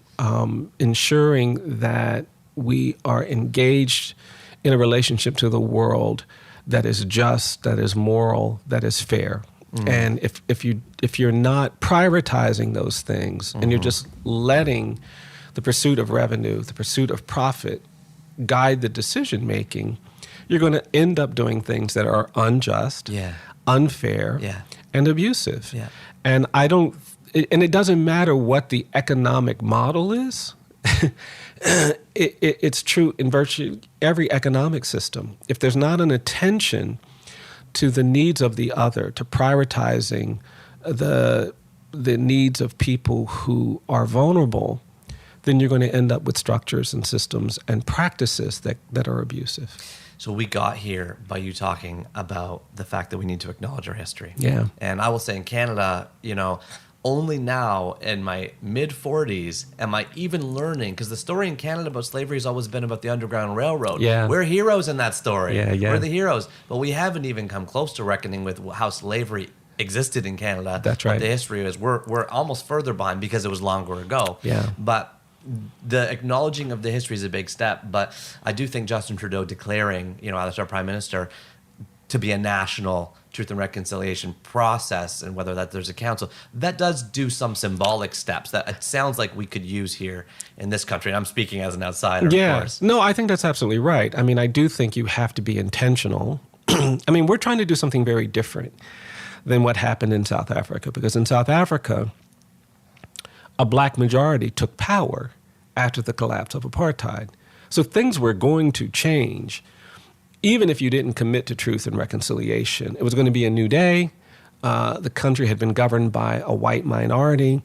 ensuring that we are engaged in a relationship to the world that is just, that is moral, that is fair. And if you're not prioritizing those things, and you're just letting the pursuit of revenue, the pursuit of profit guide the decision making, you're going to end up doing things that are unjust, unfair, and abusive. And it doesn't matter what the economic model is. It's true in virtually every economic system. If there's not an attention to the needs of the other, to prioritizing the needs of people who are vulnerable, then you're going to end up with structures and systems and practices that are abusive. So we got here by you talking about the fact that we need to acknowledge our history. And I will say in Canada, only now in my mid-40s am I even learning, because the story in Canada about slavery has always been about the Underground Railroad. We're heroes in that story. We're the heroes. But we haven't even come close to reckoning with how slavery existed in Canada. That's right. What the history is. We're almost further behind because it was longer ago. But the acknowledging of the history is a big step. But I do think Justin Trudeau declaring, as our prime minister, to be a national truth and reconciliation process, and whether that there's a council, that does do some symbolic steps that it sounds like we could use here in this country. And I'm speaking as an outsider, of course. No, I think that's absolutely right. I mean, I do think you have to be intentional. I mean, we're trying to do something very different than what happened in South Africa, because in South Africa, a black majority took power after the collapse of apartheid. So things were going to change. Even if you didn't commit to truth and reconciliation, it was going to be a new day. The country had been governed by a white minority,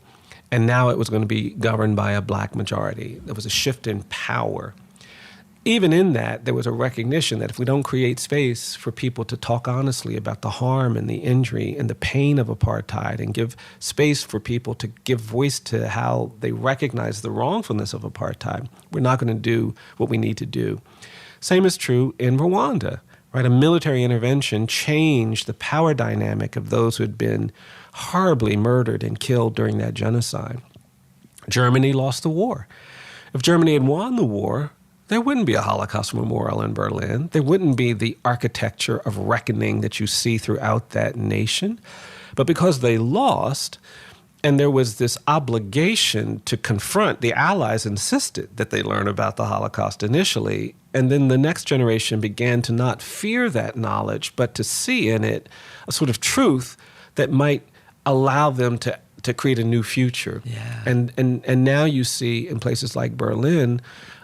and now it was going to be governed by a black majority. There was a shift in power. Even in that, there was a recognition that if we don't create space for people to talk honestly about the harm and the injury and the pain of apartheid, and give space for people to give voice to how they recognize the wrongfulness of apartheid, we're not going to do what we need to do. Same is true in Rwanda, right? A military intervention changed the power dynamic of those who had been horribly murdered and killed during that genocide. Germany lost the war. If Germany had won the war, there wouldn't be a Holocaust memorial in Berlin. There wouldn't be the architecture of reckoning that you see throughout that nation. But because they lost, and there was this obligation to confront, the Allies insisted that they learn about the Holocaust initially, and then the next generation began to not fear that knowledge, but to see in it a sort of truth that might allow them to create a new future. Yeah. And now you see in places like Berlin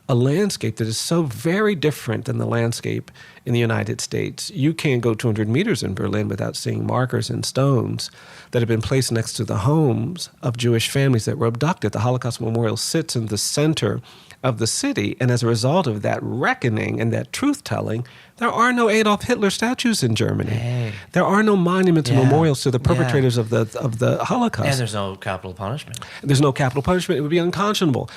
a landscape that is so very different than the landscape in the United States. You can't go 200 meters in Berlin without seeing markers and stones that have been placed next to the homes of Jewish families that were abducted. The Holocaust Memorial sits in the center of the city, and as a result of that reckoning and that truth-telling, there are no Adolf Hitler statues in Germany. Hey. There are no monuments and memorials to the perpetrators of the Holocaust. And there's no capital punishment. There's no capital punishment. It would be unconscionable.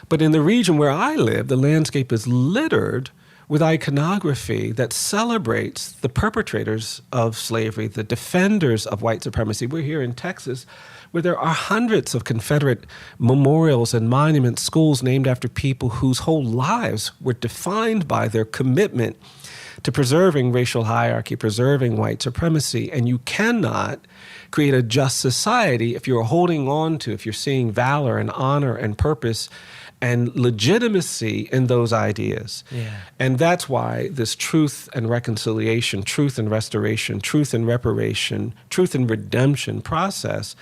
But in the region where I live, the landscape is littered with iconography that celebrates the perpetrators of slavery, the defenders of white supremacy. We're here in Texas, where there are hundreds of Confederate memorials and monuments, schools named after people whose whole lives were defined by their commitment to preserving racial hierarchy, preserving white supremacy. And you cannot create a just society if you're holding on to, if you're seeing valor and honor and purpose and legitimacy in those ideas. Yeah. And that's why this truth and reconciliation, truth and restoration, truth and reparation, truth and redemption process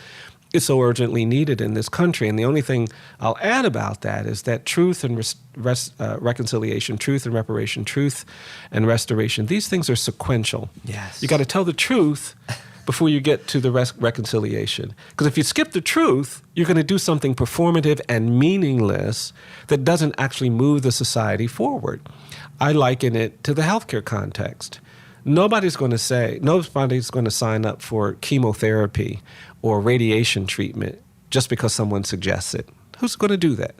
is so urgently needed in this country. And the only thing I'll add about that is that truth and reconciliation, truth and reparation, truth and restoration, these things are sequential. Yes. You got to tell the truth before you get to the reconciliation. Because if you skip the truth, you're going to do something performative and meaningless that doesn't actually move the society forward. I liken it to the healthcare context. Nobody's going to sign up for chemotherapy or radiation treatment just because someone suggests it. Who's going to do that?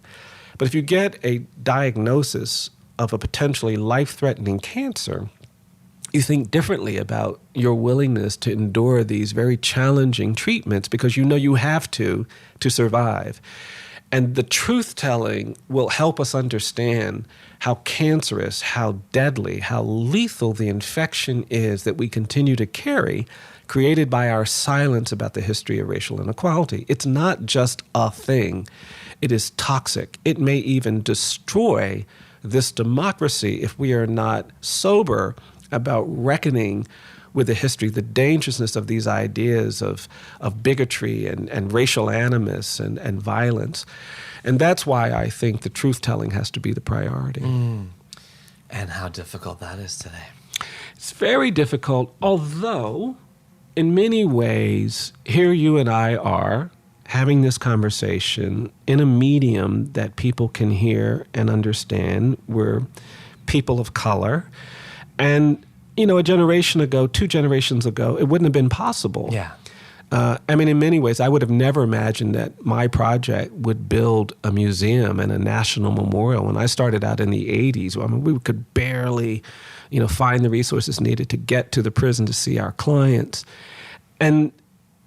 But if you get a diagnosis of a potentially life-threatening cancer, you think differently about your willingness to endure these very challenging treatments because you know you have to survive. And the truth-telling will help us understand how cancerous, how deadly, how lethal the infection is that we continue to carry, created by our silence about the history of racial inequality. It's not just a thing. It is toxic. It may even destroy this democracy if we are not sober about reckoning with the history, the dangerousness of these ideas of bigotry and racial animus and violence. And that's why I think the truth-telling has to be the priority. And how difficult that is today. It's very difficult, although in many ways, here you and I are having this conversation in a medium that people can hear and understand. We're people of color. And, you know, a generation ago, 2 generations ago, it wouldn't have been possible. Yeah. I mean, in many ways, I would have never imagined that my project would build a museum and a national memorial. When I started out in the 80s, I mean, we could barely, find the resources needed to get to the prison to see our clients. And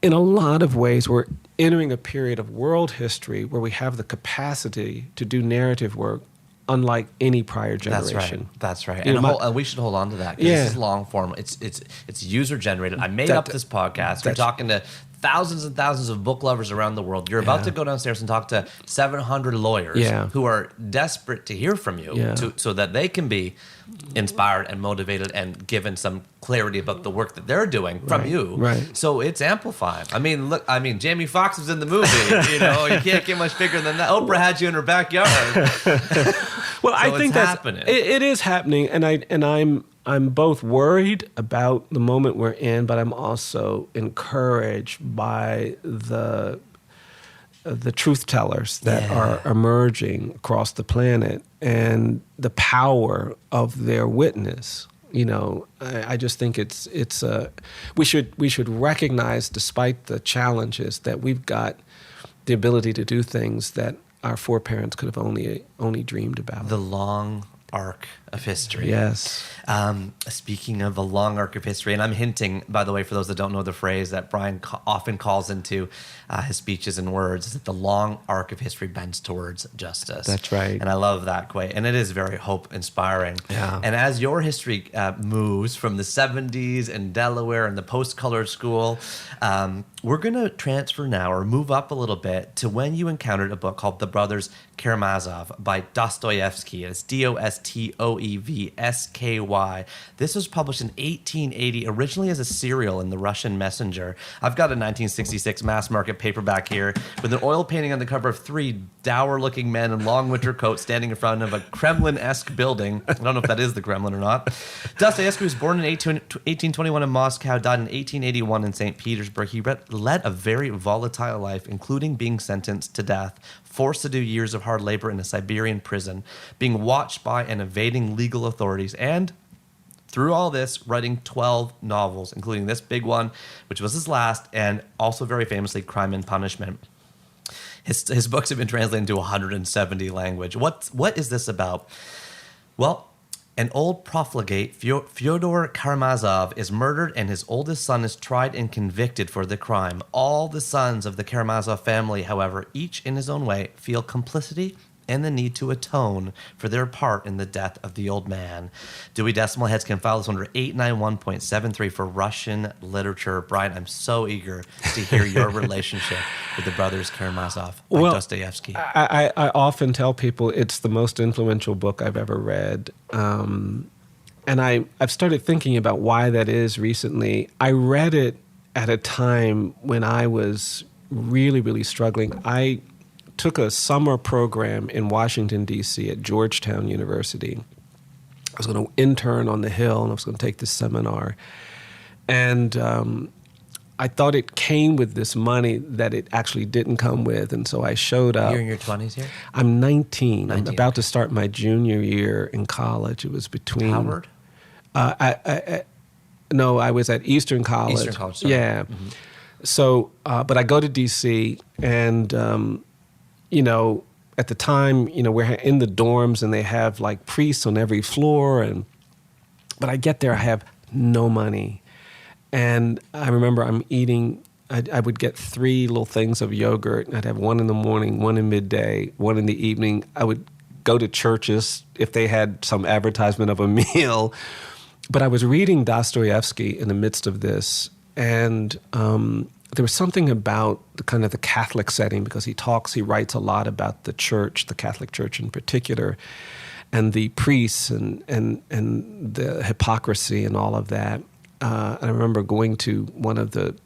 in a lot of ways, we're entering a period of world history where we have the capacity to do narrative work unlike any prior generation. That's right. You And, know, and we should hold on to that because this is long form. It's user generated. I made up this podcast. We're talking to thousands and thousands of book lovers around the world. You're about to go downstairs and talk to 700 lawyers who are desperate to hear from you so that they can be inspired and motivated and given some clarity about the work that they're doing from you. Right. So it's amplifying. I mean, look, Jamie Foxx was in the movie. You know, you can't get much bigger than that. Oprah had you in her backyard. Well, I think that's happening. It is happening, and I'm both worried about the moment we're in, but I'm also encouraged by the truth tellers that are emerging across the planet and the power of their witness. You know, I just think we should recognize, despite the challenges, that we've got the ability to do things that our foreparents could have only dreamed about. The long arc of history. Yes. Speaking of the long arc of history, and I'm hinting, by the way, for those that don't know the phrase that Bryan often calls into his speeches and words, is that the long arc of history bends towards justice. That's right. And I love that quote, and it is very hope-inspiring. Yeah. And as your history moves from the 70s in Delaware and the post-color school, we're going to transfer now or move up a little bit to when you encountered a book called The Brothers Karamazov by Dostoevsky. It's Dostoevsky. This was published in 1880, originally as a serial in the Russian Messenger. I've got a 1966 mass market paperback here with an oil painting on the cover of three dour-looking men in long winter coats standing in front of a Kremlin-esque building. I don't know if that is the Kremlin or not. Dostoevsky was born in 1821 in Moscow, died in 1881 in St. Petersburg. He led a very volatile life, including being sentenced to death, forced to do years of hard labor in a Siberian prison, being watched by and evading legal authorities, and through all this, writing 12 novels, including this big one, which was his last, and also very famously, Crime and Punishment. His books have been translated into 170 languages. What is this about? Well, an old profligate, Fyodor Karamazov, is murdered, and his oldest son is tried and convicted for the crime. All the sons of the Karamazov family, however, each in his own way, feel complicity and the need to atone for their part in the death of the old man. Dewey Decimal Heads can file this under 891.73 for Russian literature. Bryan, I'm so eager to hear your relationship with the Brothers Karamazov by Dostoevsky. I often tell people it's the most influential book I've ever read. And I've started thinking about why that is recently. I read it at a time when I was really, really struggling. I took a summer program in Washington, D.C. at Georgetown University. I was going to intern on the Hill, and I was going to take this seminar. And I thought it came with this money that it actually didn't come with, and so I showed up. You're in your 20s here? I'm 19. I'm about to start my junior year in college. It was between... Howard? No, I was at Eastern College. Eastern College, sorry. Yeah. Mm-hmm. So, but I go to D.C., and... you know, at the time, you know, we're in the dorms and they have like priests on every floor. But I get there, I have no money. And I remember I'm eating, I would get 3 little things of yogurt. And I'd have one in the morning, one in midday, one in the evening. I would go to churches if they had some advertisement of a meal. But I was reading Dostoevsky in the midst of this. And there was something about the kind of the Catholic setting, because he writes a lot about the church, the Catholic Church in particular, and the priests and the hypocrisy and all of that. And I remember going to one of the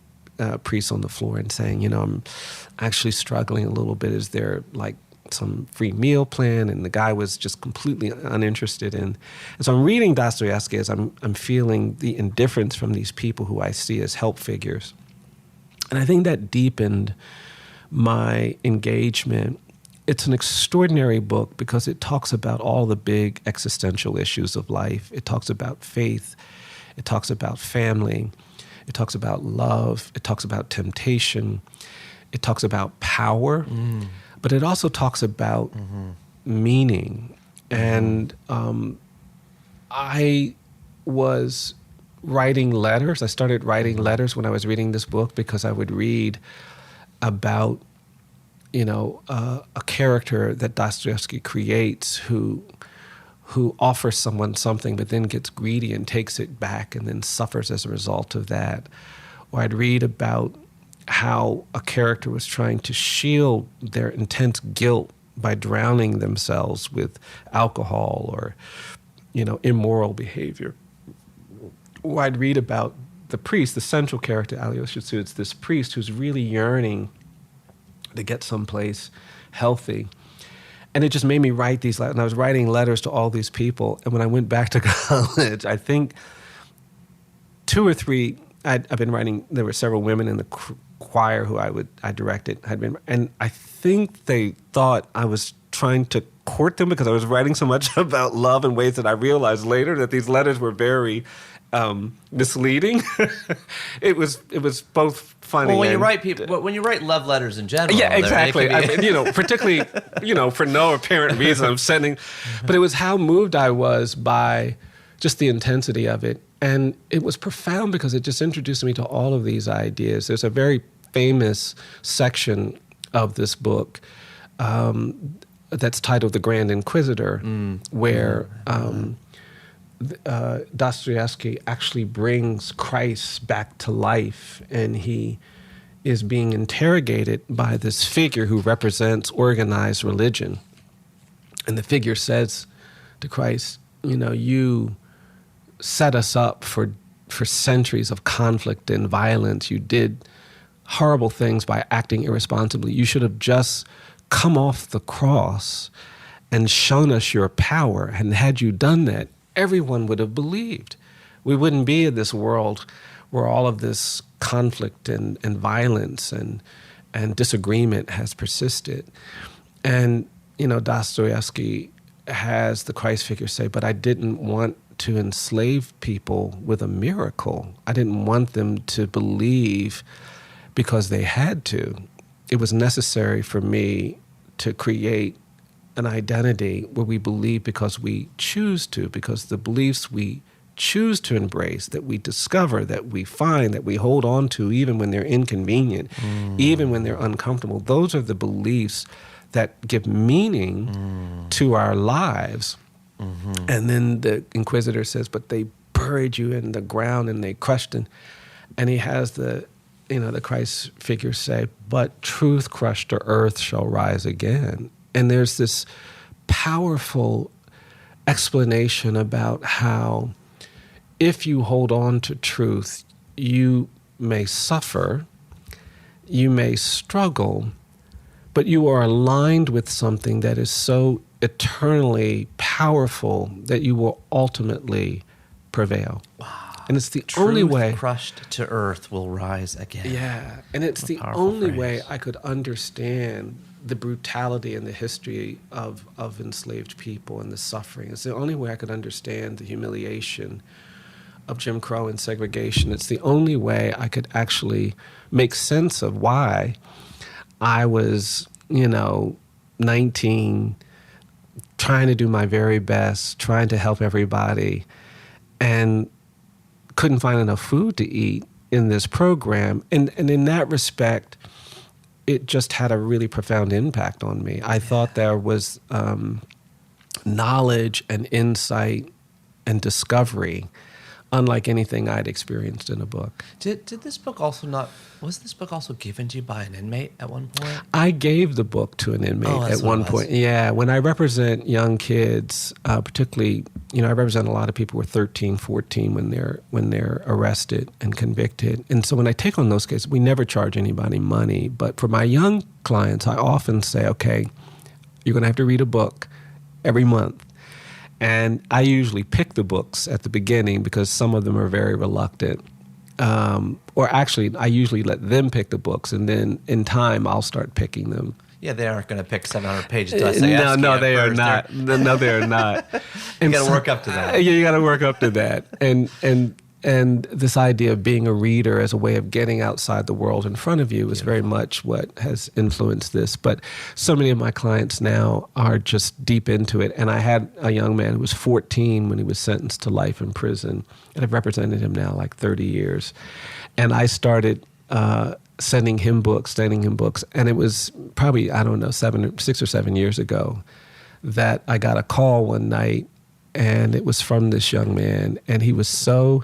priests on the floor and saying, you know, I'm actually struggling a little bit. Is there like some free meal plan? And the guy was just completely uninterested in. And so I'm reading Dostoevsky as I'm feeling the indifference from these people who I see as help figures. And I think that deepened my engagement. It's an extraordinary book because it talks about all the big existential issues of life. It talks about faith. It talks about family. It talks about love. It talks about temptation. It talks about power. But it also talks about meaning. And I was writing letters. I started writing letters when I was reading this book because I would read about a character that Dostoevsky creates who offers someone something but then gets greedy and takes it back and then suffers as a result of that. Or I'd read about how a character was trying to shield their intense guilt by drowning themselves with alcohol or, immoral behavior. Or I'd read about the priest, the central character, Alyosha. It's this priest who's really yearning to get someplace healthy. And it just made me write these letters. And I was writing letters to all these people. And when I went back to college, I think 2 or 3, I've been writing, there were several women in the choir who I directed, and I think they thought I was trying to court them because I was writing so much about love in ways that I realized later that these letters were very misleading. It was both funny. Well, when you write love letters in general, yeah, exactly. Particularly, for no apparent reason, I'm sending. But it was how moved I was by just the intensity of it, and it was profound because it just introduced me to all of these ideas. There's a very famous section of this book that's titled "The Grand Inquisitor," where Dostoevsky actually brings Christ back to life, and he is being interrogated by this figure who represents organized religion. And the figure says to Christ, you set us up for centuries of conflict and violence. You did horrible things by acting irresponsibly. You should have just come off the cross and shown us your power. And had you done that, everyone would have believed. We wouldn't be in this world where all of this conflict and violence and disagreement has persisted. And, Dostoevsky has the Christ figure say, but I didn't want to enslave people with a miracle. I didn't want them to believe because they had to. It was necessary for me to create an identity where we believe because we choose to, because the beliefs we choose to embrace, that we discover, that we find, that we hold on to even when they're inconvenient, even when they're uncomfortable, those are the beliefs that give meaning to our lives. And then the Inquisitor says, but they buried you in the ground and they crushed it. And he has the Christ figure say, but truth crushed to earth shall rise again. And there's this powerful explanation about how if you hold on to truth, you may suffer, you may struggle, but you are aligned with something that is so eternally powerful that you will ultimately prevail. Wow. And it's the only way. Crushed to earth will rise again. Yeah. And it's the only way I could understand the brutality and the history of enslaved people and the suffering. It's the only way I could understand the humiliation of Jim Crow and segregation. It's the only way I could actually make sense of why I was, 19, trying to do my very best, trying to help everybody, and couldn't find enough food to eat in this program. And in that respect, it just had a really profound impact on me. I thought there was knowledge and insight and discovery unlike anything I'd experienced in a book. Did this book was this book also given to you by an inmate at one point? I gave the book to an inmate at one point. Yeah, when I represent young kids, particularly, I represent a lot of people who are 13, 14 when they're arrested and convicted. And so when I take on those cases, we never charge anybody money. But for my young clients, I often say, okay, you're going to have to read a book every month. And I usually pick the books at the beginning because some of them are very reluctant. Or actually, I usually let them pick the books, and then in time, I'll start picking them. Yeah, they aren't going to pick 700 pages. No, they are not. No, they are not. You got to work up to that. Yeah, you got to work up to that. And this idea of being a reader as a way of getting outside the world in front of you is very much what has influenced this. But so many of my clients now are just deep into it. And I had a young man who was 14 when he was sentenced to life in prison. And I've represented him now like 30 years. And I started sending him books. And it was probably, I don't know, 6 or 7 years ago that I got a call one night, and it was from this young man, and he was so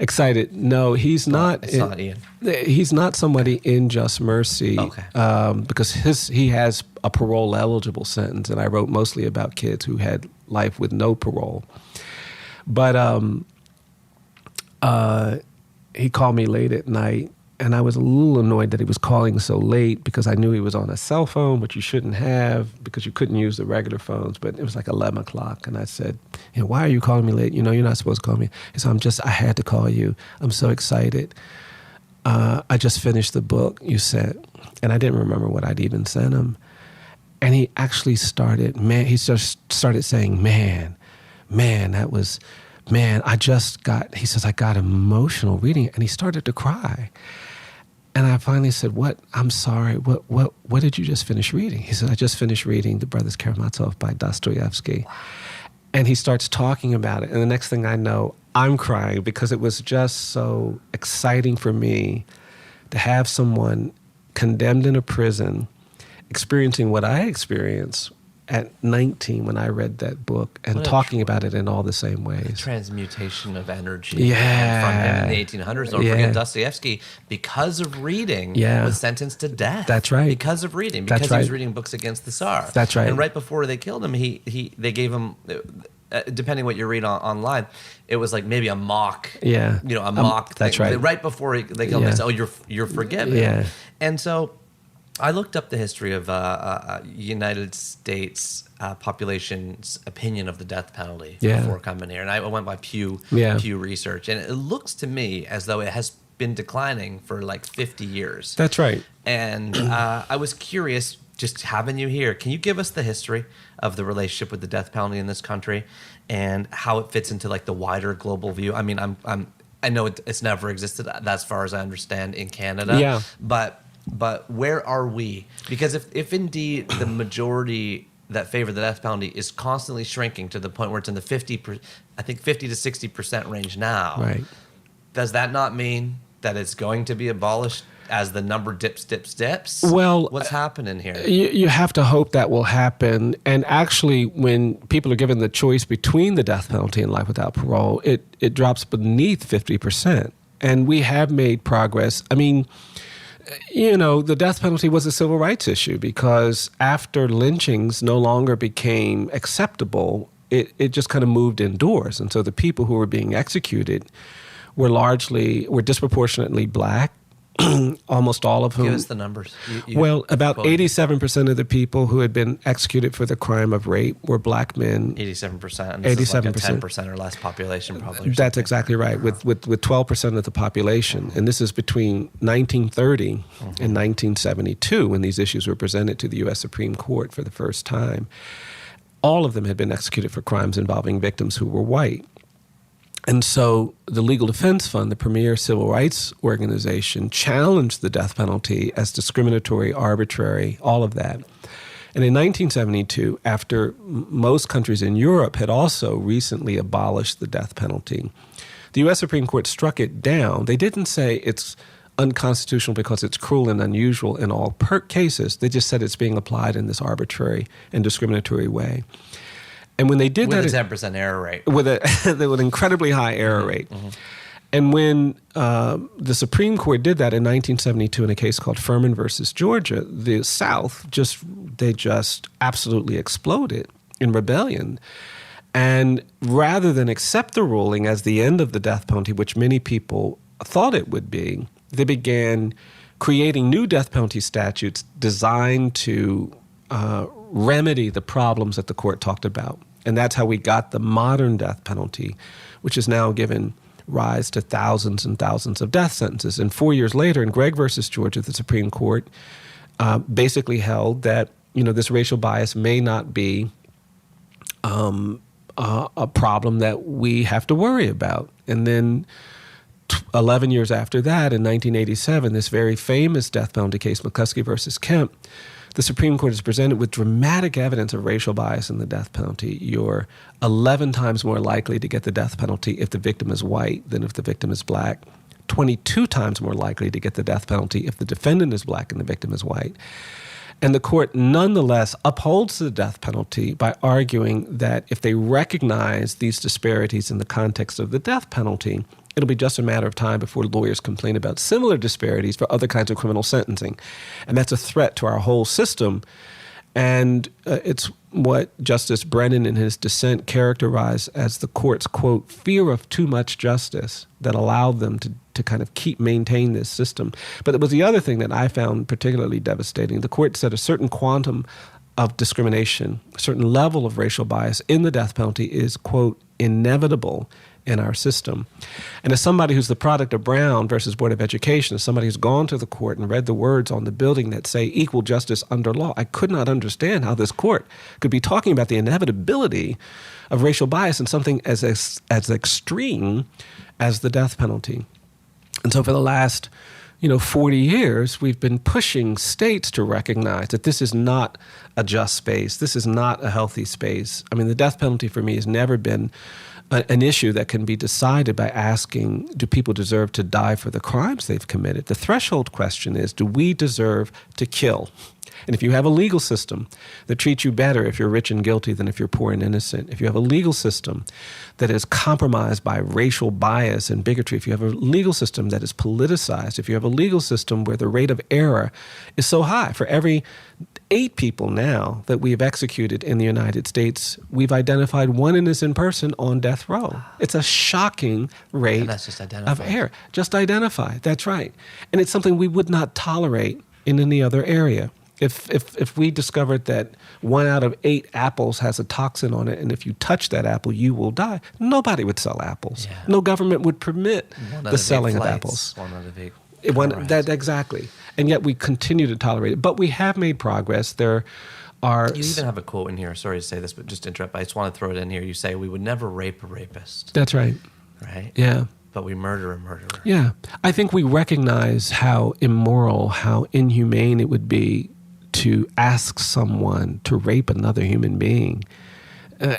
excited. No, he's not. It's not Ian. He's not somebody in Just Mercy, because he has a parole eligible sentence, and I wrote mostly about kids who had life with no parole. But he called me late at night, and I was a little annoyed that he was calling so late, because I knew he was on a cell phone, which you shouldn't have because you couldn't use the regular phones. But it was like 11 o'clock, and I said, why are you calling me late? You're not supposed to call me. He said, I had to call you. I'm so excited. I just finished the book you sent, and I didn't remember what I'd even sent him. And he actually started saying, man, that was... Man, I got emotional reading it, and he started to cry. And I finally said, what? I'm sorry, what did you just finish reading? He said, I just finished reading The Brothers Karamazov by Dostoevsky. And he starts talking about it, and the next thing I know, I'm crying, because it was just so exciting for me to have someone condemned in a prison experiencing what I experienced at 19 when I read that book, and talking about it in all the same ways. Transmutation of energy from him in the 1800s. Don't forget Dostoevsky, because of reading, was sentenced to death. That's right. Because of reading, because he was reading books against the Tsar. That's right. And right before they killed him, they gave him, depending what you read online, it was like maybe a mock, a mock thing. That's right. Right before they killed him, they said, you're forgiven. Yeah. And so I looked up the history of United States population's opinion of the death penalty before coming here, and I went by Pew Research, and it looks to me as though it has been declining for like 50 years. That's right. And I was curious, just having you here, can you give us the history of the relationship with the death penalty in this country, and how it fits into like the wider global view? I mean, I know it's never existed, as far as I understand, in Canada. But where are we? Because if indeed the majority that favor the death penalty is constantly shrinking to the point where it's in the 50 to 60% range now, right? Does that not mean that it's going to be abolished as the number dips? Well, what's happening here? You have to hope that will happen. And actually, when people are given the choice between the death penalty and life without parole, it drops beneath 50%. And we have made progress. I mean, the death penalty was a civil rights issue, because after lynchings no longer became acceptable, it just kind of moved indoors. And so the people who were being executed were disproportionately black, almost all of whom... Give us the numbers. About 87% of the people who had been executed for the crime of rape were black men. 87%. And this 87%. Is like a 10% or less population, probably. That's exactly right, with 12% of the population. And this is between 1930 and 1972, when these issues were presented to the U.S. Supreme Court for the first time. All of them had been executed for crimes involving victims who were white. And so the Legal Defense Fund, the premier civil rights organization, challenged the death penalty as discriminatory, arbitrary, all of that. And in 1972, after most countries in Europe had also recently abolished the death penalty, the U.S. Supreme Court struck it down. They didn't say it's unconstitutional because it's cruel and unusual in all cases. They just said it's being applied in this arbitrary and discriminatory way. And when they did with that... With a 10% error rate. With an incredibly high error rate. And when the Supreme Court did that in 1972 in a case called Furman versus Georgia, the South just absolutely exploded in rebellion. And rather than accept the ruling as the end of the death penalty, which many people thought it would be, they began creating new death penalty statutes designed to remedy the problems that the court talked about. And that's how we got the modern death penalty, which has now given rise to thousands and thousands of death sentences. And 4 years later, in Gregg versus Georgia, the Supreme Court basically held that this racial bias may not be a problem that we have to worry about. And then 11 years after that, in 1987, this very famous death penalty case, McCluskey versus Kemp, the Supreme Court is presented with dramatic evidence of racial bias in the death penalty. You're 11 times more likely to get the death penalty if the victim is white than if the victim is black, 22 times more likely to get the death penalty if the defendant is black and the victim is white. And the court nonetheless upholds the death penalty by arguing that if they recognize these disparities in the context of the death penalty, it'll be just a matter of time before lawyers complain about similar disparities for other kinds of criminal sentencing. And that's a threat to our whole system. And it's what Justice Brennan in his dissent characterized as the court's, quote, fear of too much justice that allowed them to kind of maintain this system. But it was the other thing that I found particularly devastating. The court said a certain quantum of discrimination, a certain level of racial bias in the death penalty is, quote, inevitable in our system. And as somebody who's the product of Brown versus Board of Education, as somebody who's gone to the court and read the words on the building that say equal justice under law, I could not understand how this court could be talking about the inevitability of racial bias in something as extreme as the death penalty. And so for the last 40 years, we've been pushing states to recognize that this is not a just space. This is not a healthy space. I mean, the death penalty for me has never been an issue that can be decided by asking, do people deserve to die for the crimes they've committed? The threshold question is, do we deserve to kill? And if you have a legal system that treats you better if you're rich and guilty than if you're poor and innocent, if you have a legal system that is compromised by racial bias and bigotry, if you have a legal system that is politicized, if you have a legal system where the rate of error is so high, for every 8 people now that we have executed in the United States, we've identified one innocent person on death row. It's a shocking rate of error. Just identified, that's right. And it's something we would not tolerate in any other area. If we discovered that 1 out of 8 apples has a toxin on it, and if you touch that apple, you will die, nobody would sell apples. Yeah. No government would permit the selling of apples. 1 out of 8. Exactly. And yet we continue to tolerate it. But we have made progress. There are... You even have a quote in here. Sorry to say this, but just to interrupt. I just want to throw it in here. You say, we would never rape a rapist. That's right. Right? Yeah. But we murder a murderer. Yeah. I think we recognize how immoral, how inhumane it would be to ask someone to rape another human being.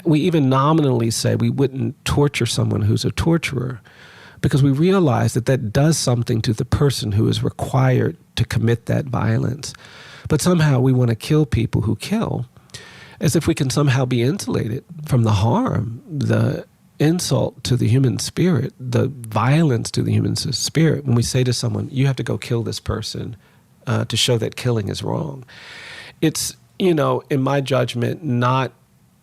We even nominally say we wouldn't torture someone who's a torturer because we realize that that does something to the person who is required to commit that violence. But somehow we want to kill people who kill as if we can somehow be insulated from the harm, the insult to the human spirit, the violence to the human spirit. When we say to someone, you have to go kill this person, to show that killing is wrong. It's, in my judgment, not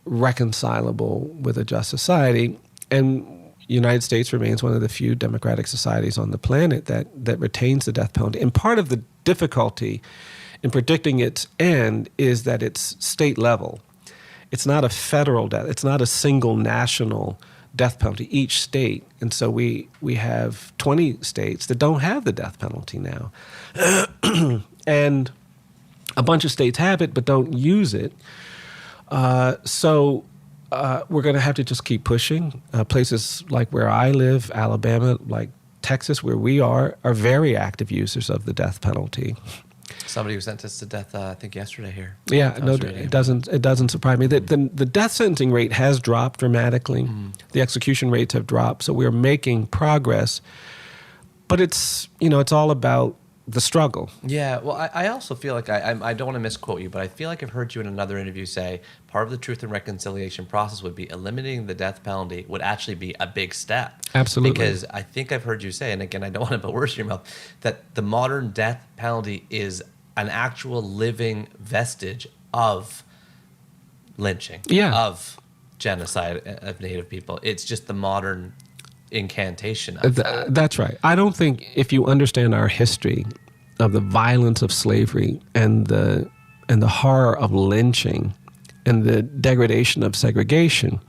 reconcilable with a just society. And the United States remains one of the few democratic societies on the planet that retains the death penalty. And part of the difficulty in predicting its end is that it's state level. It's not a federal death. It's not a single national death penalty, each state. And so we have 20 states that don't have the death penalty now. And a bunch of states have it but don't use it. So we're going to have to just keep pushing. Places like where I live, Alabama, like Texas, where we are very active users of the death penalty. Somebody was sentenced to death, I think, yesterday here. Yeah, no, it doesn't surprise me. The death sentencing rate has dropped dramatically. The execution rates have dropped, so we're making progress. But it's all about the struggle. Yeah, well, I also feel like I don't want to misquote you, but I feel like I've heard you in another interview say part of the truth and reconciliation process would be eliminating the death penalty would actually be a big step. Absolutely. Because I think I've heard you say, and again, I don't want to put words in your mouth, that the modern death penalty is an actual living vestige of lynching, of genocide of Native people. It's just the modern incantation of that. That's right. I don't think if you understand our history of the violence of slavery and the horror of lynching and the degradation of segregation,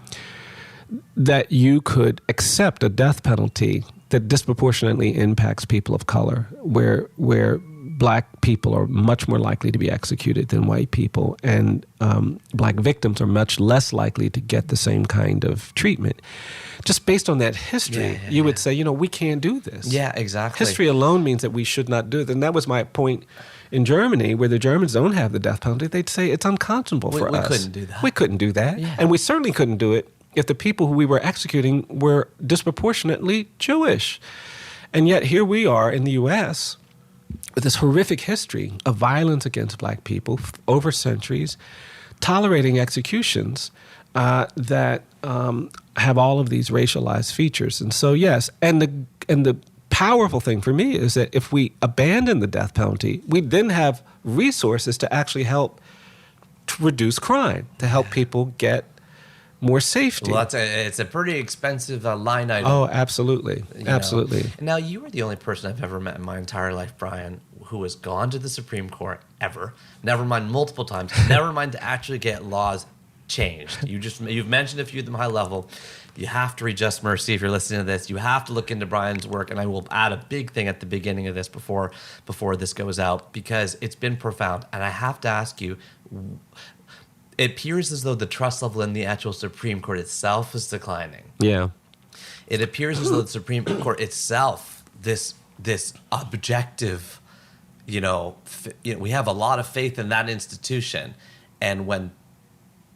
that you could accept a death penalty that disproportionately impacts people of color, where Black people are much more likely to be executed than white people, and Black victims are much less likely to get the same kind of treatment. Just based on that history, you would say, we can't do this. Yeah, exactly. History alone means that we should not do it. And that was my point in Germany, where the Germans don't have the death penalty. They'd say it's unconscionable for us. We couldn't do that. We couldn't do that. Yeah. And we certainly couldn't do it if the people who we were executing were disproportionately Jewish. And yet here we are in the U.S. with this horrific history of violence against black people over centuries, tolerating executions that have all of these racialized features. And so, yes, and the powerful thing for me is that if we abandon the death penalty, we then have resources to actually help to reduce crime, to help people get more safety. Well, it's a pretty expensive line item. Oh, absolutely. Absolutely. And now, you are the only person I've ever met in my entire life, Bryan, who has gone to the Supreme Court ever, never mind multiple times, never mind to actually get laws changed. You've mentioned a few of them high level. You have to read Just Mercy if you're listening to this. You have to look into Bryan's work, and I will add a big thing at the beginning of this before this goes out, because it's been profound. And I have to ask you, it appears as though the trust level in the actual Supreme Court itself is declining. Yeah. It appears as though the Supreme Court itself, this objective, we have a lot of faith in that institution, and when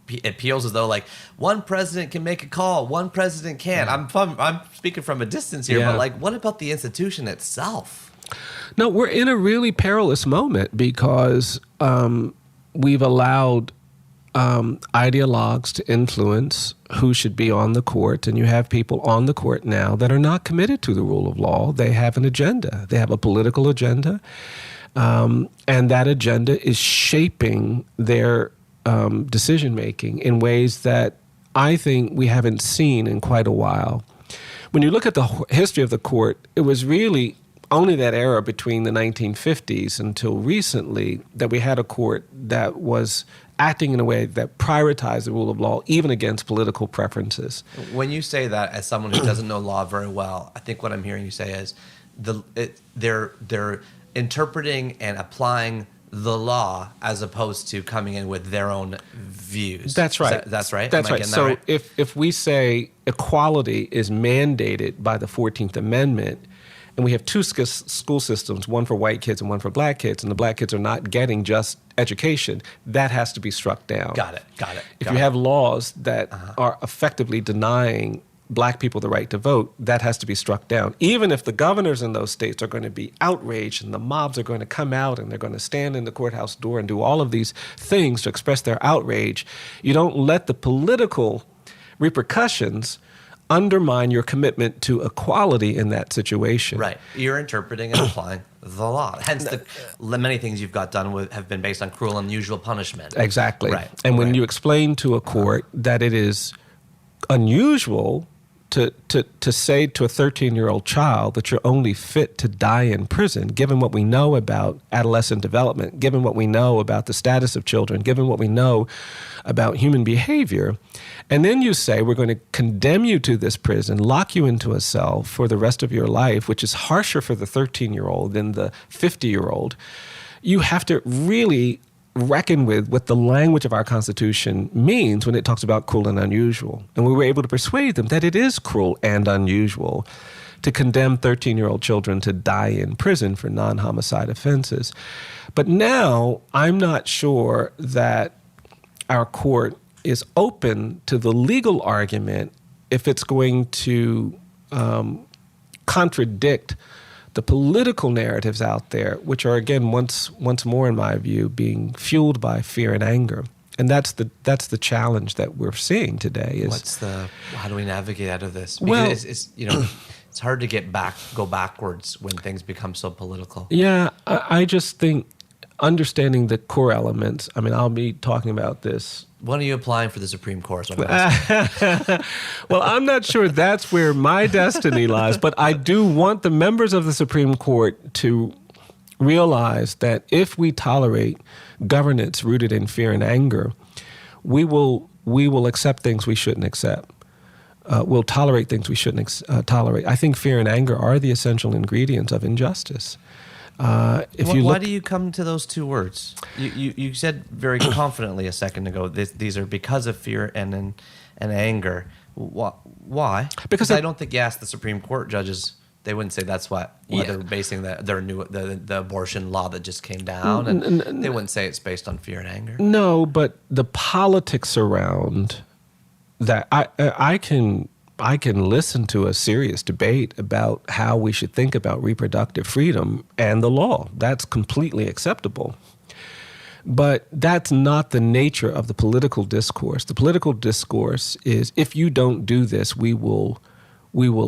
it feels as though like one president can make a call, one president can't. I'm speaking from a distance here, but like, what about the institution itself? No, we're in a really perilous moment because we've allowed ideologues to influence who should be on the court, and you have people on the court now that are not committed to the rule of law. They have an agenda. They have a political agenda, and that agenda is shaping their decision-making in ways that I think we haven't seen in quite a while. When you look at the history of the court, it was really only that era between the 1950s until recently that we had a court that was acting in a way that prioritized the rule of law, even against political preferences. When you say that, as someone who doesn't know law very well, I think what I'm hearing you say is they're interpreting and applying the law as opposed to coming in with their own views. That's right. That's right? That's right. So right? If we say equality is mandated by the 14th Amendment, and we have two school systems, one for white kids and one for black kids, and the black kids are not getting just education, that has to be struck down. Got it. If you have laws that are effectively denying black people the right to vote, that has to be struck down. Even if the governors in those states are going to be outraged and the mobs are going to come out and they're going to stand in the courthouse door and do all of these things to express their outrage, you don't let the political repercussions undermine your commitment to equality in that situation. Right. You're interpreting and applying the law. Hence, the many things you've got done have been based on cruel and unusual punishment. Exactly. Right. And when you explain to a court that it is unusual to say to a 13-year-old child that you're only fit to die in prison, given what we know about adolescent development, given what we know about the status of children, given what we know about human behavior, and then you say we're going to condemn you to this prison, lock you into a cell for the rest of your life, which is harsher for the 13-year-old than the 50-year-old, you have to really reckon with what the language of our Constitution means when it talks about cruel and unusual. And we were able to persuade them that it is cruel and unusual to condemn 13-year-old children to die in prison for non-homicide offenses. But now I'm not sure that our court is open to the legal argument if it's going to contradict the political narratives out there, which are, again, once more, in my view, being fueled by fear and anger. And that's the challenge that we're seeing today. How do we navigate out of this? Because Well, it's hard to go backwards when things become so political. Yeah, I just think understanding the core elements. I mean, I'll be talking about this. When are you applying for the Supreme Court? Well, I'm not sure that's where my destiny lies, but I do want the members of the Supreme Court to realize that if we tolerate governance rooted in fear and anger, we will accept things we shouldn't accept. We'll tolerate things we shouldn't tolerate. I think fear and anger are the essential ingredients of injustice. Why do you come to those two words? You said very confidently a second ago these are because of fear and anger. Why? Because I don't think you asked the Supreme Court judges. They wouldn't say that's why they're basing the abortion law that just came down, and they wouldn't say it's based on fear and anger. No, but the politics around that, I can I can listen to a serious debate about how we should think about reproductive freedom and the law. That's completely acceptable. But that's not the nature of the political discourse. The political discourse is, if you don't do this, we will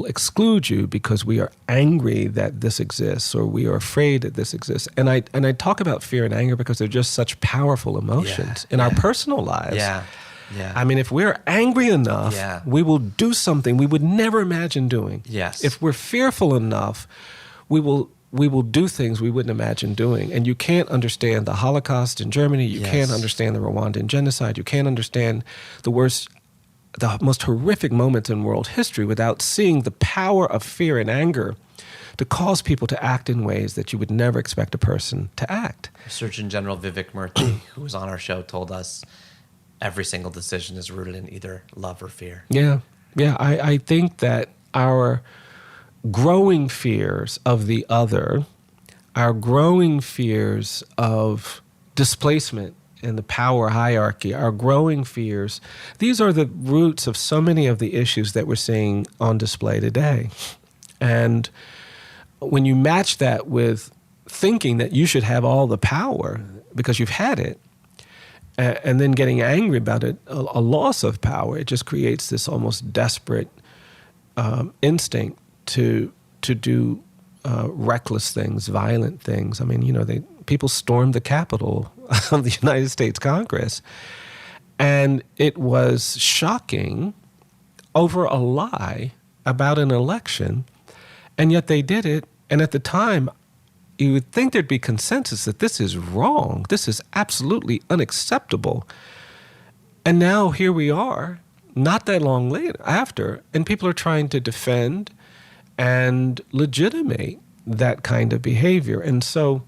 exclude you because we are angry that this exists, or we are afraid that this exists. And I talk about fear and anger because they're just such powerful emotions in our personal lives. Yeah. Yeah. I mean, if we're angry enough, we will do something we would never imagine doing. Yes. If we're fearful enough, we will do things we wouldn't imagine doing. And you can't understand the Holocaust in Germany. You can't understand the Rwandan genocide. You can't understand the most horrific moments in world history without seeing the power of fear and anger to cause people to act in ways that you would never expect a person to act. Surgeon General Vivek Murthy, who was on our show, told us every single decision is rooted in either love or fear. Yeah. I think that our growing fears of the other, our growing fears of displacement in the power hierarchy, our growing fears, these are the roots of so many of the issues that we're seeing on display today. And when you match that with thinking that you should have all the power because you've had it, and then getting angry about it, a loss of power, it just creates this almost desperate instinct to do reckless things, violent things. I mean, people stormed the Capitol of the United States Congress, and it was shocking over a lie about an election, and yet they did it. And at the time, you would think there'd be consensus that this is wrong. This is absolutely unacceptable. And now here we are, not that long later, after, and people are trying to defend and legitimate that kind of behavior. And so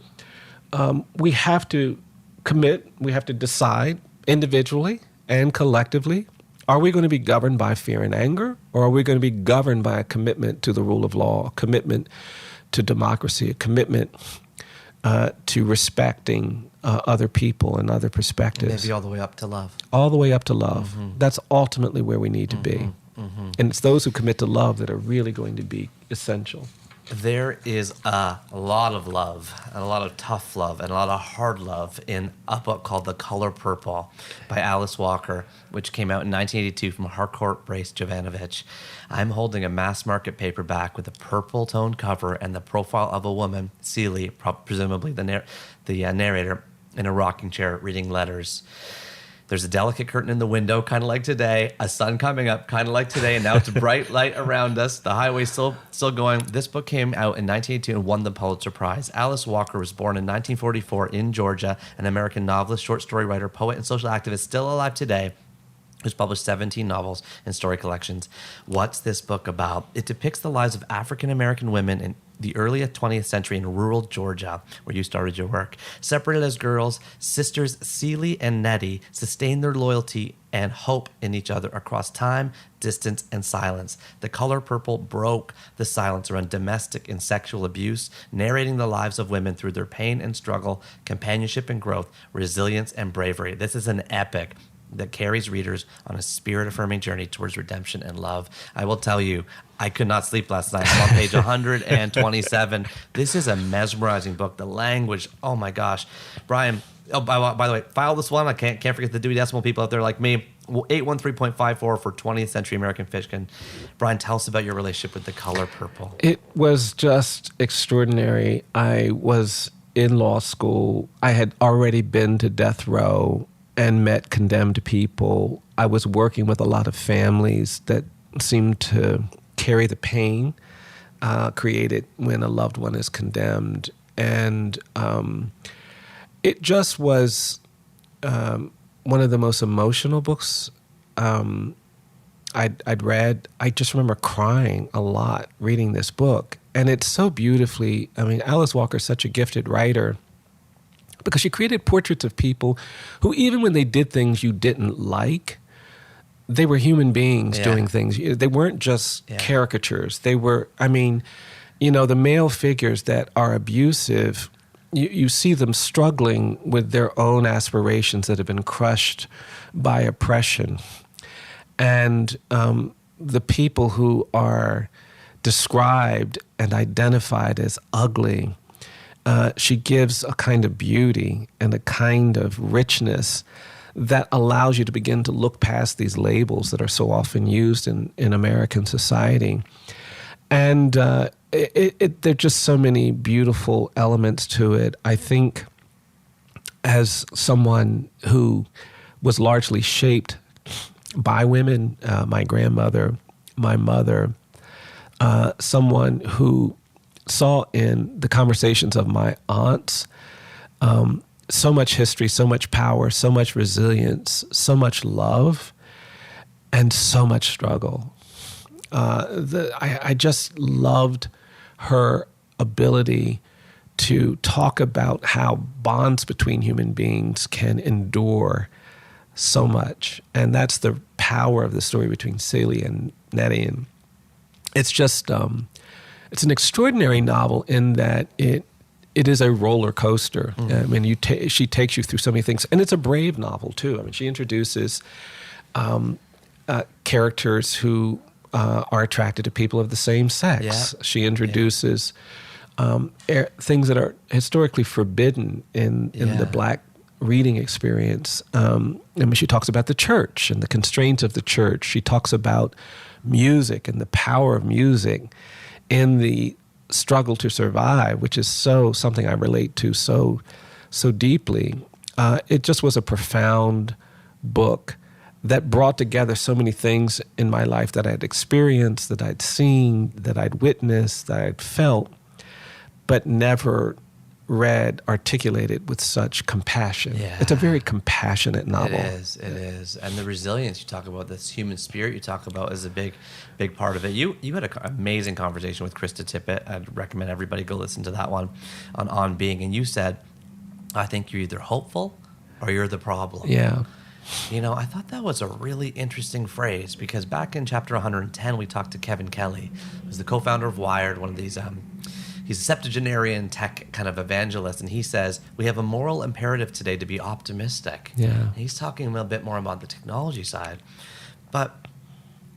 we have to commit, we have to decide individually and collectively, are we going to be governed by fear and anger, or are we going to be governed by a commitment to the rule of law, a commitment to democracy, a commitment to respecting other people and other perspectives. Maybe all the way up to love. All the way up to love. Mm-hmm. That's ultimately where we need to be. Mm-hmm. And it's those who commit to love that are really going to be essential. There is a lot of love, and a lot of tough love, and a lot of hard love in a book called The Color Purple by Alice Walker, which came out in 1982 from Harcourt Brace Jovanovich. I'm holding a mass market paperback with a purple toned cover and the profile of a woman, Celie, presumably the narrator, in a rocking chair reading letters. There's a delicate curtain in the window, kind of like today, a sun coming up, kind of like today, and now it's a bright light around us. The highway's still going. This book came out in 1982 and won the Pulitzer Prize. Alice Walker was born in 1944 in Georgia, an American novelist, short story writer, poet, and social activist still alive today, who's published 17 novels and story collections. What's this book about? It depicts the lives of African-American women in the early 20th century in rural Georgia, where you started your work. Separated as girls, sisters Celie and Nettie sustained their loyalty and hope in each other across time, distance, and silence. The Color Purple broke the silence around domestic and sexual abuse, narrating the lives of women through their pain and struggle, companionship and growth, resilience and bravery. This is an epic that carries readers on a spirit-affirming journey towards redemption and love. I will tell you, I could not sleep last night. I'm on page 127. This is a mesmerizing book. The language, oh my gosh. Bryan, by the way, file this one. I can't forget the Dewey Decimal people out there like me. 813.54 for 20th century American fiction. Bryan, tell us about your relationship with The Color Purple. It was just extraordinary. I was in law school. I had already been to death row and met condemned people. I was working with a lot of families that seemed to carry the pain created when a loved one is condemned. And it just was one of the most emotional books I'd read. I just remember crying a lot reading this book. And it's so beautifully, Alice Walker's such a gifted writer, because she created portraits of people who, even when they did things you didn't like, they were human beings doing things. They weren't just caricatures. They were, the male figures that are abusive, you see them struggling with their own aspirations that have been crushed by oppression. And the people who are described and identified as ugly, she gives a kind of beauty and a kind of richness that allows you to begin to look past these labels that are so often used in American society. And there are just so many beautiful elements to it. I think as someone who was largely shaped by women, my grandmother, my mother, someone who saw in the conversations of my aunts so much history, so much power, so much resilience, so much love, and so much struggle. I just loved her ability to talk about how bonds between human beings can endure so much. And that's the power of the story between Celia and Nettie. And it's just, it's an extraordinary novel in that it is a roller coaster. I mean, she takes you through so many things. And it's a brave novel, too. I mean, she introduces characters who are attracted to people of the same sex. Yeah. She introduces things that are historically forbidden in the Black reading experience. I mean, she talks about the church and the constraints of the church. She talks about music and the power of music in the struggle to survive, which is something I relate to so deeply. It just was a profound book that brought together so many things in my life that I'd experienced, that I'd seen, that I'd witnessed, that I'd felt, but never read articulated with such compassion. Yeah. It's a very compassionate novel. It is. And the resilience you talk about, this human spirit you talk about, is a big part of it. You had an amazing conversation with Krista Tippett. I'd recommend everybody go listen to that one on being. And you said, I think you're either hopeful or you're the problem. Yeah. You know, I thought that was a really interesting phrase, because back in chapter 110, we talked to Kevin Kelly, who's the co-founder of Wired, one of these, he's a septuagenarian tech kind of evangelist, and he says, we have a moral imperative today to be optimistic. Yeah. And he's talking a bit more about the technology side. But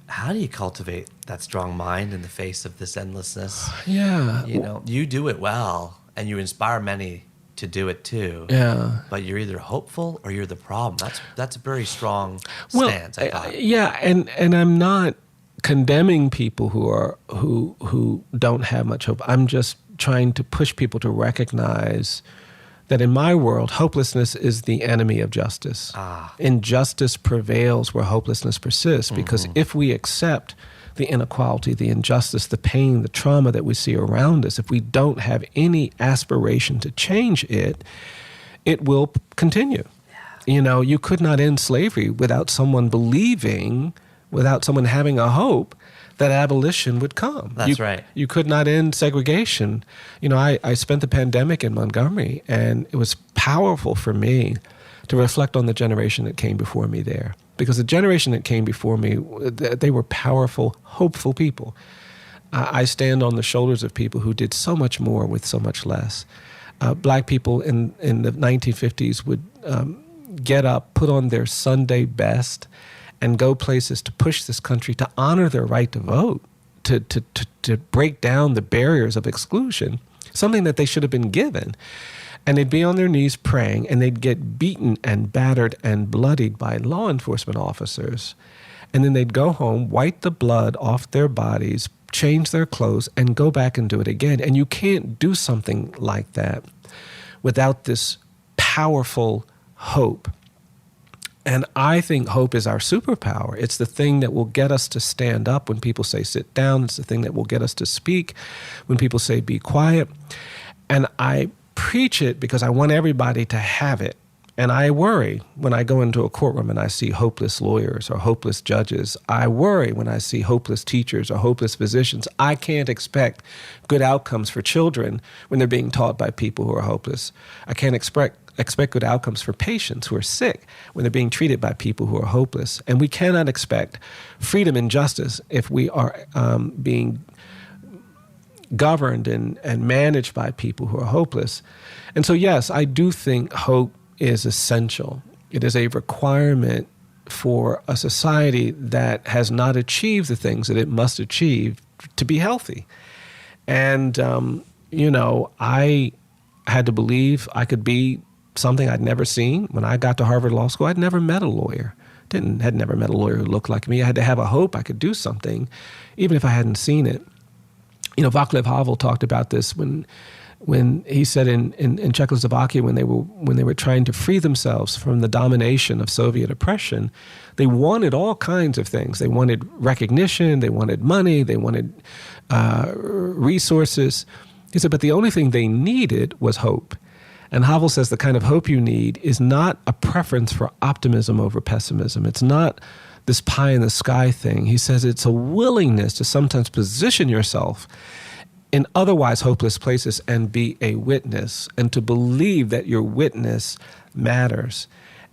how do you cultivate that strong mind in the face of this endlessness? Yeah. You know, you do it well, and you inspire many to do it too. Yeah. But you're either hopeful or you're the problem. That's a very strong stance, I thought. Yeah, and I'm not condemning people who don't have much hope. I'm just trying to push people to recognize that in my world, hopelessness is the enemy of justice. Injustice prevails where hopelessness persists, because if we accept the inequality, the injustice, the pain, the trauma that we see around us, if we don't have any aspiration to change it, it will continue. Yeah. You know, you could not end slavery without someone believing, without someone having a hope that abolition would come. That's right. You could not end segregation. You know, I spent the pandemic in Montgomery, and it was powerful for me to reflect on the generation that came before me there. Because the generation that came before me, they were powerful, hopeful people. I stand on the shoulders of people who did so much more with so much less. Black people in the 1950s would get up, put on their Sunday best, and go places to push this country to honor their right to vote, to break down the barriers of exclusion, something that they should have been given. And they'd be on their knees praying, and they'd get beaten and battered and bloodied by law enforcement officers. And then they'd go home, wipe the blood off their bodies, change their clothes, and go back and do it again. And you can't do something like that without this powerful hope. And I think hope is our superpower. It's the thing that will get us to stand up when people say sit down. It's the thing that will get us to speak when people say be quiet. And I preach it because I want everybody to have it. And I worry when I go into a courtroom and I see hopeless lawyers or hopeless judges. I worry when I see hopeless teachers or hopeless physicians. I can't expect good outcomes for children when they're being taught by people who are hopeless. I can't expect good outcomes for patients who are sick when they're being treated by people who are hopeless. And we cannot expect freedom and justice if we are being governed and managed by people who are hopeless. And so, yes, I do think hope is essential. It is a requirement for a society that has not achieved the things that it must achieve to be healthy. And, I had to believe I could be something I'd never seen. When I got to Harvard Law School, I'd never met a lawyer. Had never met a lawyer who looked like me. I had to have a hope I could do something, even if I hadn't seen it. Václav Havel talked about this when he said in Czechoslovakia, when they were trying to free themselves from the domination of Soviet oppression, they wanted all kinds of things. They wanted recognition, they wanted money, they wanted resources. He said, but the only thing they needed was hope. And Havel says the kind of hope you need is not a preference for optimism over pessimism. It's not this pie in the sky thing. He says it's a willingness to sometimes position yourself in otherwise hopeless places and be a witness, and to believe that your witness matters.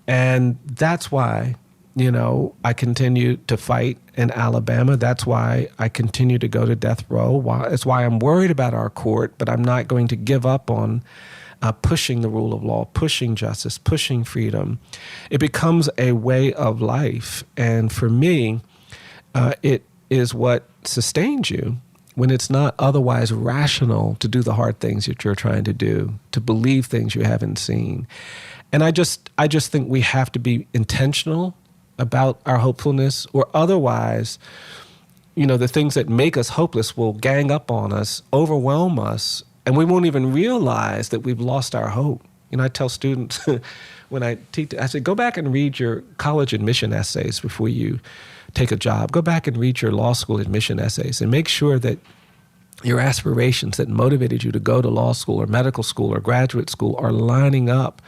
And that's why, I continue to fight in Alabama. That's why I continue to go to death row. It's why I'm worried about our court, but I'm not going to give up on pushing the rule of law, pushing justice, pushing freedom. It becomes a way of life. And for me, it is what sustains you when it's not otherwise rational to do the hard things that you're trying to do, to believe things you haven't seen. And I just think we have to be intentional about our hopefulness, or otherwise, the things that make us hopeless will gang up on us, overwhelm us, and we won't even realize that we've lost our hope. I tell students when I teach, I say, go back and read your college admission essays before you take a job. Go back and read your law school admission essays and make sure that your aspirations that motivated you to go to law school or medical school or graduate school are lining up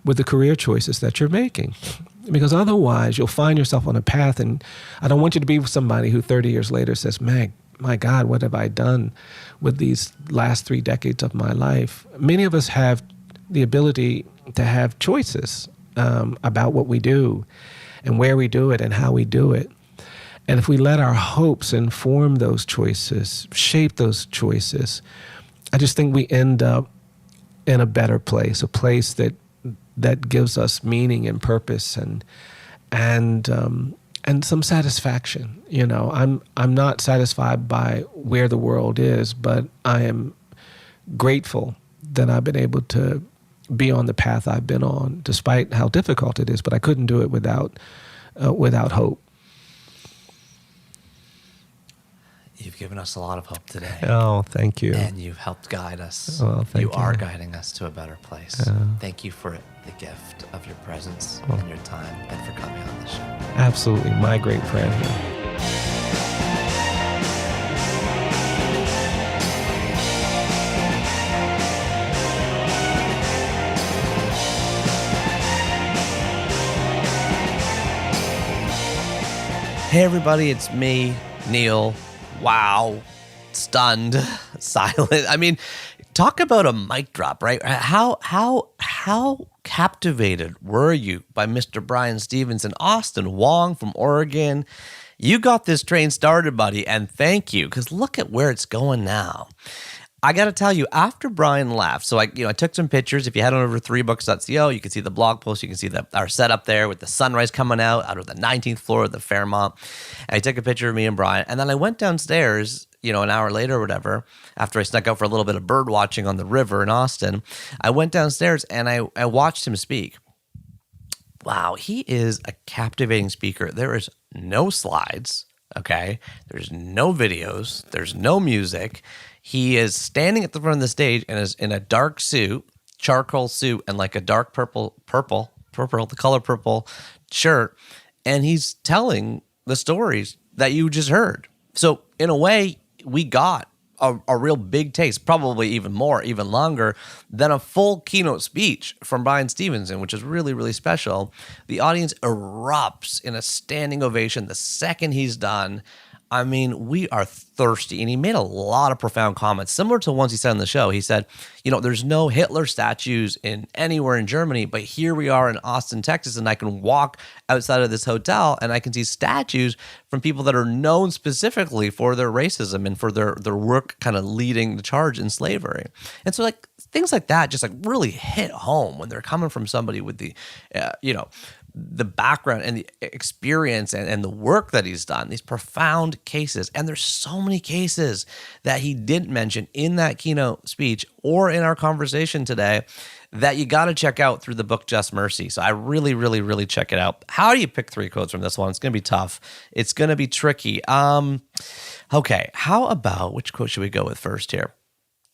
with the career choices that you're making. Because otherwise, you'll find yourself on a path, and I don't want you to be with somebody who 30 years later says, my God, what have I done with these last 3 decades of my life? Many of us have the ability to have choices about what we do and where we do it and how we do it. And if we let our hopes inform those choices, shape those choices, I just think we end up in a better place, a place that gives us meaning and purpose and some satisfaction. I'm not satisfied by where the world is, but I am grateful that I've been able to be on the path I've been on, despite how difficult it is. But I couldn't do it without hope. You've given us a lot of hope today. Oh, thank you. And you've helped guide us. Oh, thank you. You are guiding us to a better place. Thank you for the gift of your presence and your time, and for coming on the show. Absolutely. My great friend. Hey, everybody. It's me, Neil. Wow. Stunned. Silent. I mean, talk about a mic drop, right? How captivated were you by Mr. Bryan Stevenson? Austin Wong from Oregon. You got this train started, buddy, and thank you, because look at where it's going now. I got to tell you, after Bryan left, so I took some pictures. If you head on over to 3books.co, you can see the blog post. You can see our setup there with the sunrise coming out of the 19th floor of the Fairmont. And I took a picture of me and Bryan. And then I went downstairs, an hour later or whatever, after I snuck out for a little bit of bird watching on the river in Austin. I went downstairs and I watched him speak. Wow, he is a captivating speaker. There is no slides, okay? There's no videos. There's no music. He is standing at the front of the stage and is in a dark suit, charcoal suit, and like a dark purple, the color purple shirt. And he's telling the stories that you just heard. So in a way, we got a real big taste, probably even longer than a full keynote speech from Bryan Stevenson, which is really, really special. The audience erupts in a standing ovation the second he's done. I mean, we are thirsty. And he made a lot of profound comments, similar to ones he said on the show. He said, there's no Hitler statues anywhere in Germany, but here we are in Austin, Texas, and I can walk outside of this hotel and I can see statues from people that are known specifically for their racism and for their work kind of leading the charge in slavery. And so things like that just really hit home when they're coming from somebody with the, the background and the experience and the work that he's done, these profound cases. And there's so many cases that he didn't mention in that keynote speech or in our conversation today that you got to check out through the book Just Mercy. So I really, really, really check it out. How do you pick 3 quotes from this one? It's going to be tough. It's going to be tricky. Okay, how about, which quote should we go with first here?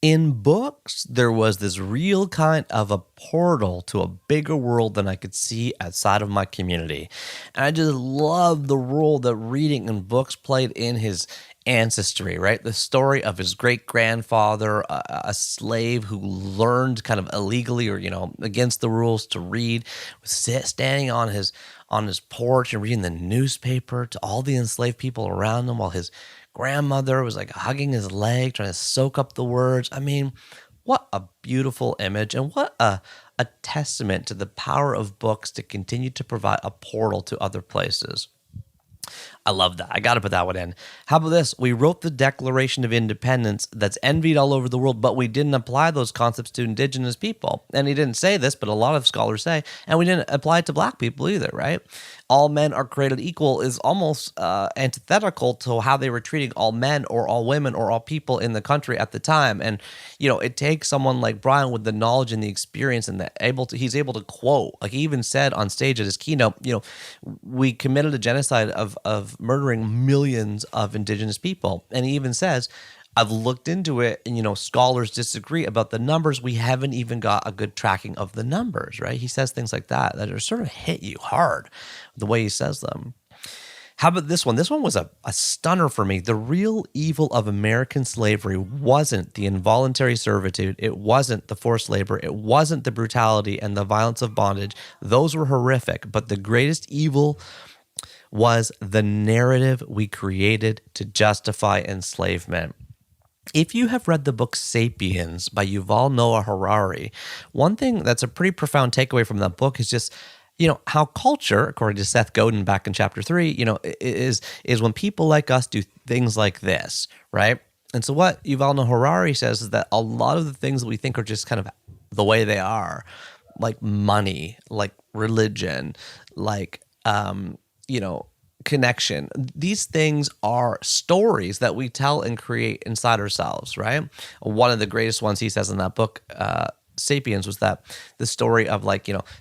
In books, there was this real kind of a portal to a bigger world than I could see outside of my community. And I just love the role that reading and books played in his ancestry, right? The story of his great-grandfather, a slave who learned kind of illegally or, against the rules to read, standing on his porch and reading the newspaper to all the enslaved people around him while his grandmother was like hugging his leg, trying to soak up the words. I mean, what a beautiful image, and what a testament to the power of books to continue to provide a portal to other places. I love that. I got to put that one in. How about this? We wrote the Declaration of Independence that's envied all over the world, but we didn't apply those concepts to indigenous people. And he didn't say this, but a lot of scholars say, and we didn't apply it to black people either, right? All men are created equal is almost antithetical to how they were treating all men or all women or all people in the country at the time. And, it takes someone like Bryan with the knowledge and the experience and he's able to quote, like he even said on stage at his keynote, we committed a genocide of murdering millions of indigenous people. And he even says, I've looked into it and, scholars disagree about the numbers. We haven't even got a good tracking of the numbers, right? He says things like that are sort of hit you hard the way he says them. How about this one? This one was a stunner for me. The real evil of American slavery wasn't the involuntary servitude. It wasn't the forced labor. It wasn't the brutality and the violence of bondage. Those were horrific. But the greatest evil was the narrative we created to justify enslavement. If you have read the book Sapiens by Yuval Noah Harari, one thing that's a pretty profound takeaway from that book is just, how culture, according to Seth Godin back in chapter 3, is when people like us do things like this, right? And so what Yuval Noah Harari says is that a lot of the things that we think are just kind of the way they are, like money, like religion, like, connection. These things are stories that we tell and create inside ourselves, right? One of the greatest ones he says in that book, Sapiens, was that the story of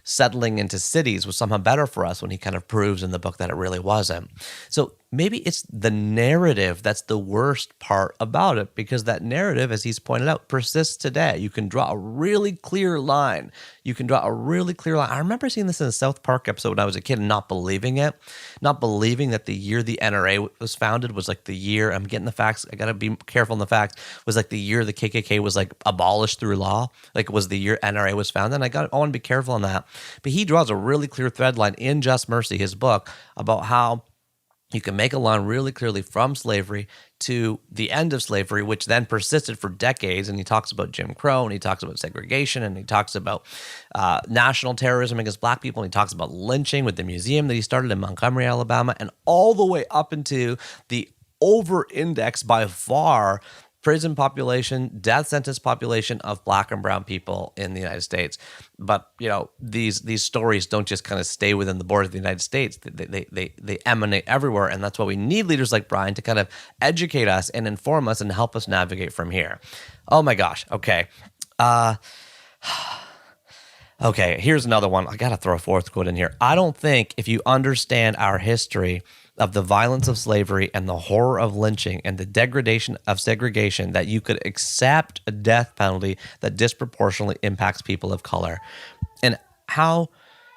settling into cities was somehow better for us, when he kind of proves in the book that it really wasn't. So maybe it's the narrative that's the worst part about it, because that narrative, as he's pointed out, persists today. You can draw a really clear line. I remember seeing this in a South Park episode when I was a kid and not believing that the year the NRA was founded was like the year, I'm getting the facts, I gotta be careful in the facts, was like the year the KKK was like abolished through law, like it was the year NRA was founded. And I want to be careful on that. But he draws a really clear thread line in Just Mercy, his book, about how you can make a line really clearly from slavery to the end of slavery, which then persisted for decades. And he talks about Jim Crow, and he talks about segregation, and he talks about national terrorism against black people, and he talks about lynching with the museum that he started in Montgomery, Alabama, and all the way up into the over-index by far prison population, death sentence population of black and brown people in the United States. But, these stories don't just kind of stay within the borders of the United States. They emanate everywhere. And that's why we need leaders like Bryan to kind of educate us and inform us and help us navigate from here. Oh my gosh. Okay. Okay, here's another one. I got to throw a fourth quote in here. I don't think if you understand our history of the violence of slavery and the horror of lynching and the degradation of segregation that you could accept a death penalty that disproportionately impacts people of color. And how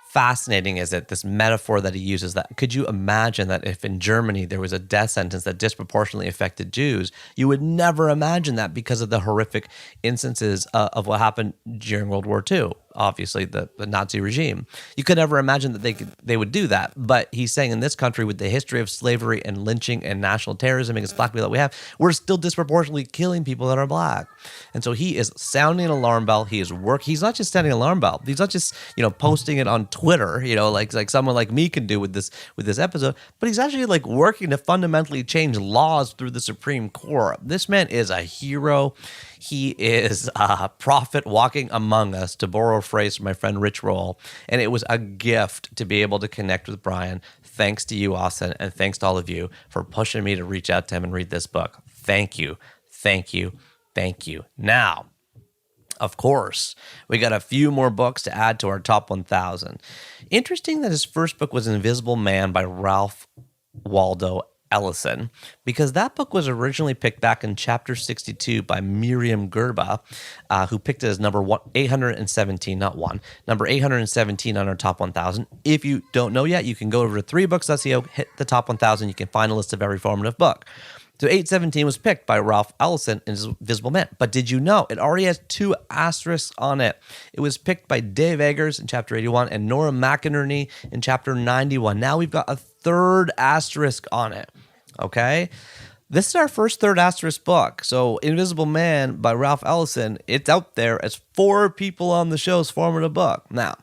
fascinating is it, this metaphor that he uses, that could you imagine that if in Germany there was a death sentence that disproportionately affected Jews, you would never imagine that because of the horrific instances of what happened during World War II. Obviously, the Nazi regime. You could never imagine that they would do that. But he's saying in this country, with the history of slavery and lynching and national terrorism against black people that we have, we're still disproportionately killing people that are black. And so he is sounding an alarm bell. He's not just sounding an alarm bell. He's not just posting it on Twitter, like someone like me can do with this episode. But he's actually working to fundamentally change laws through the Supreme Court. This man is a hero. He is a prophet walking among us, to borrow a phrase from my friend Rich Roll. And it was a gift to be able to connect with Bryan. Thanks to you, Austin, and thanks to all of you for pushing me to reach out to him and read this book. Thank you. Thank you. Thank you. Now, of course, we got a few more books to add to our top 1,000. Interesting that his first book was Invisible Man by Ralph Waldo Ellison, because that book was originally picked back in chapter 62 by Miriam Gerba, who picked it as number 817, not one, number 817 on our top 1,000. If you don't know yet, you can go over to 3books.co, hit the top 1,000. You can find a list of every formative book. So 817 was picked by Ralph Ellison in Invisible Man. But did you know it already has 2 asterisks on it? It was picked by Dave Eggers in chapter 81 and Nora McInerney in chapter 91. Now we've got a 3rd asterisk on it. Okay? This is our first 3rd asterisk book. So Invisible Man by Ralph Ellison, it's out there as 4 people on the show's formative book. Now,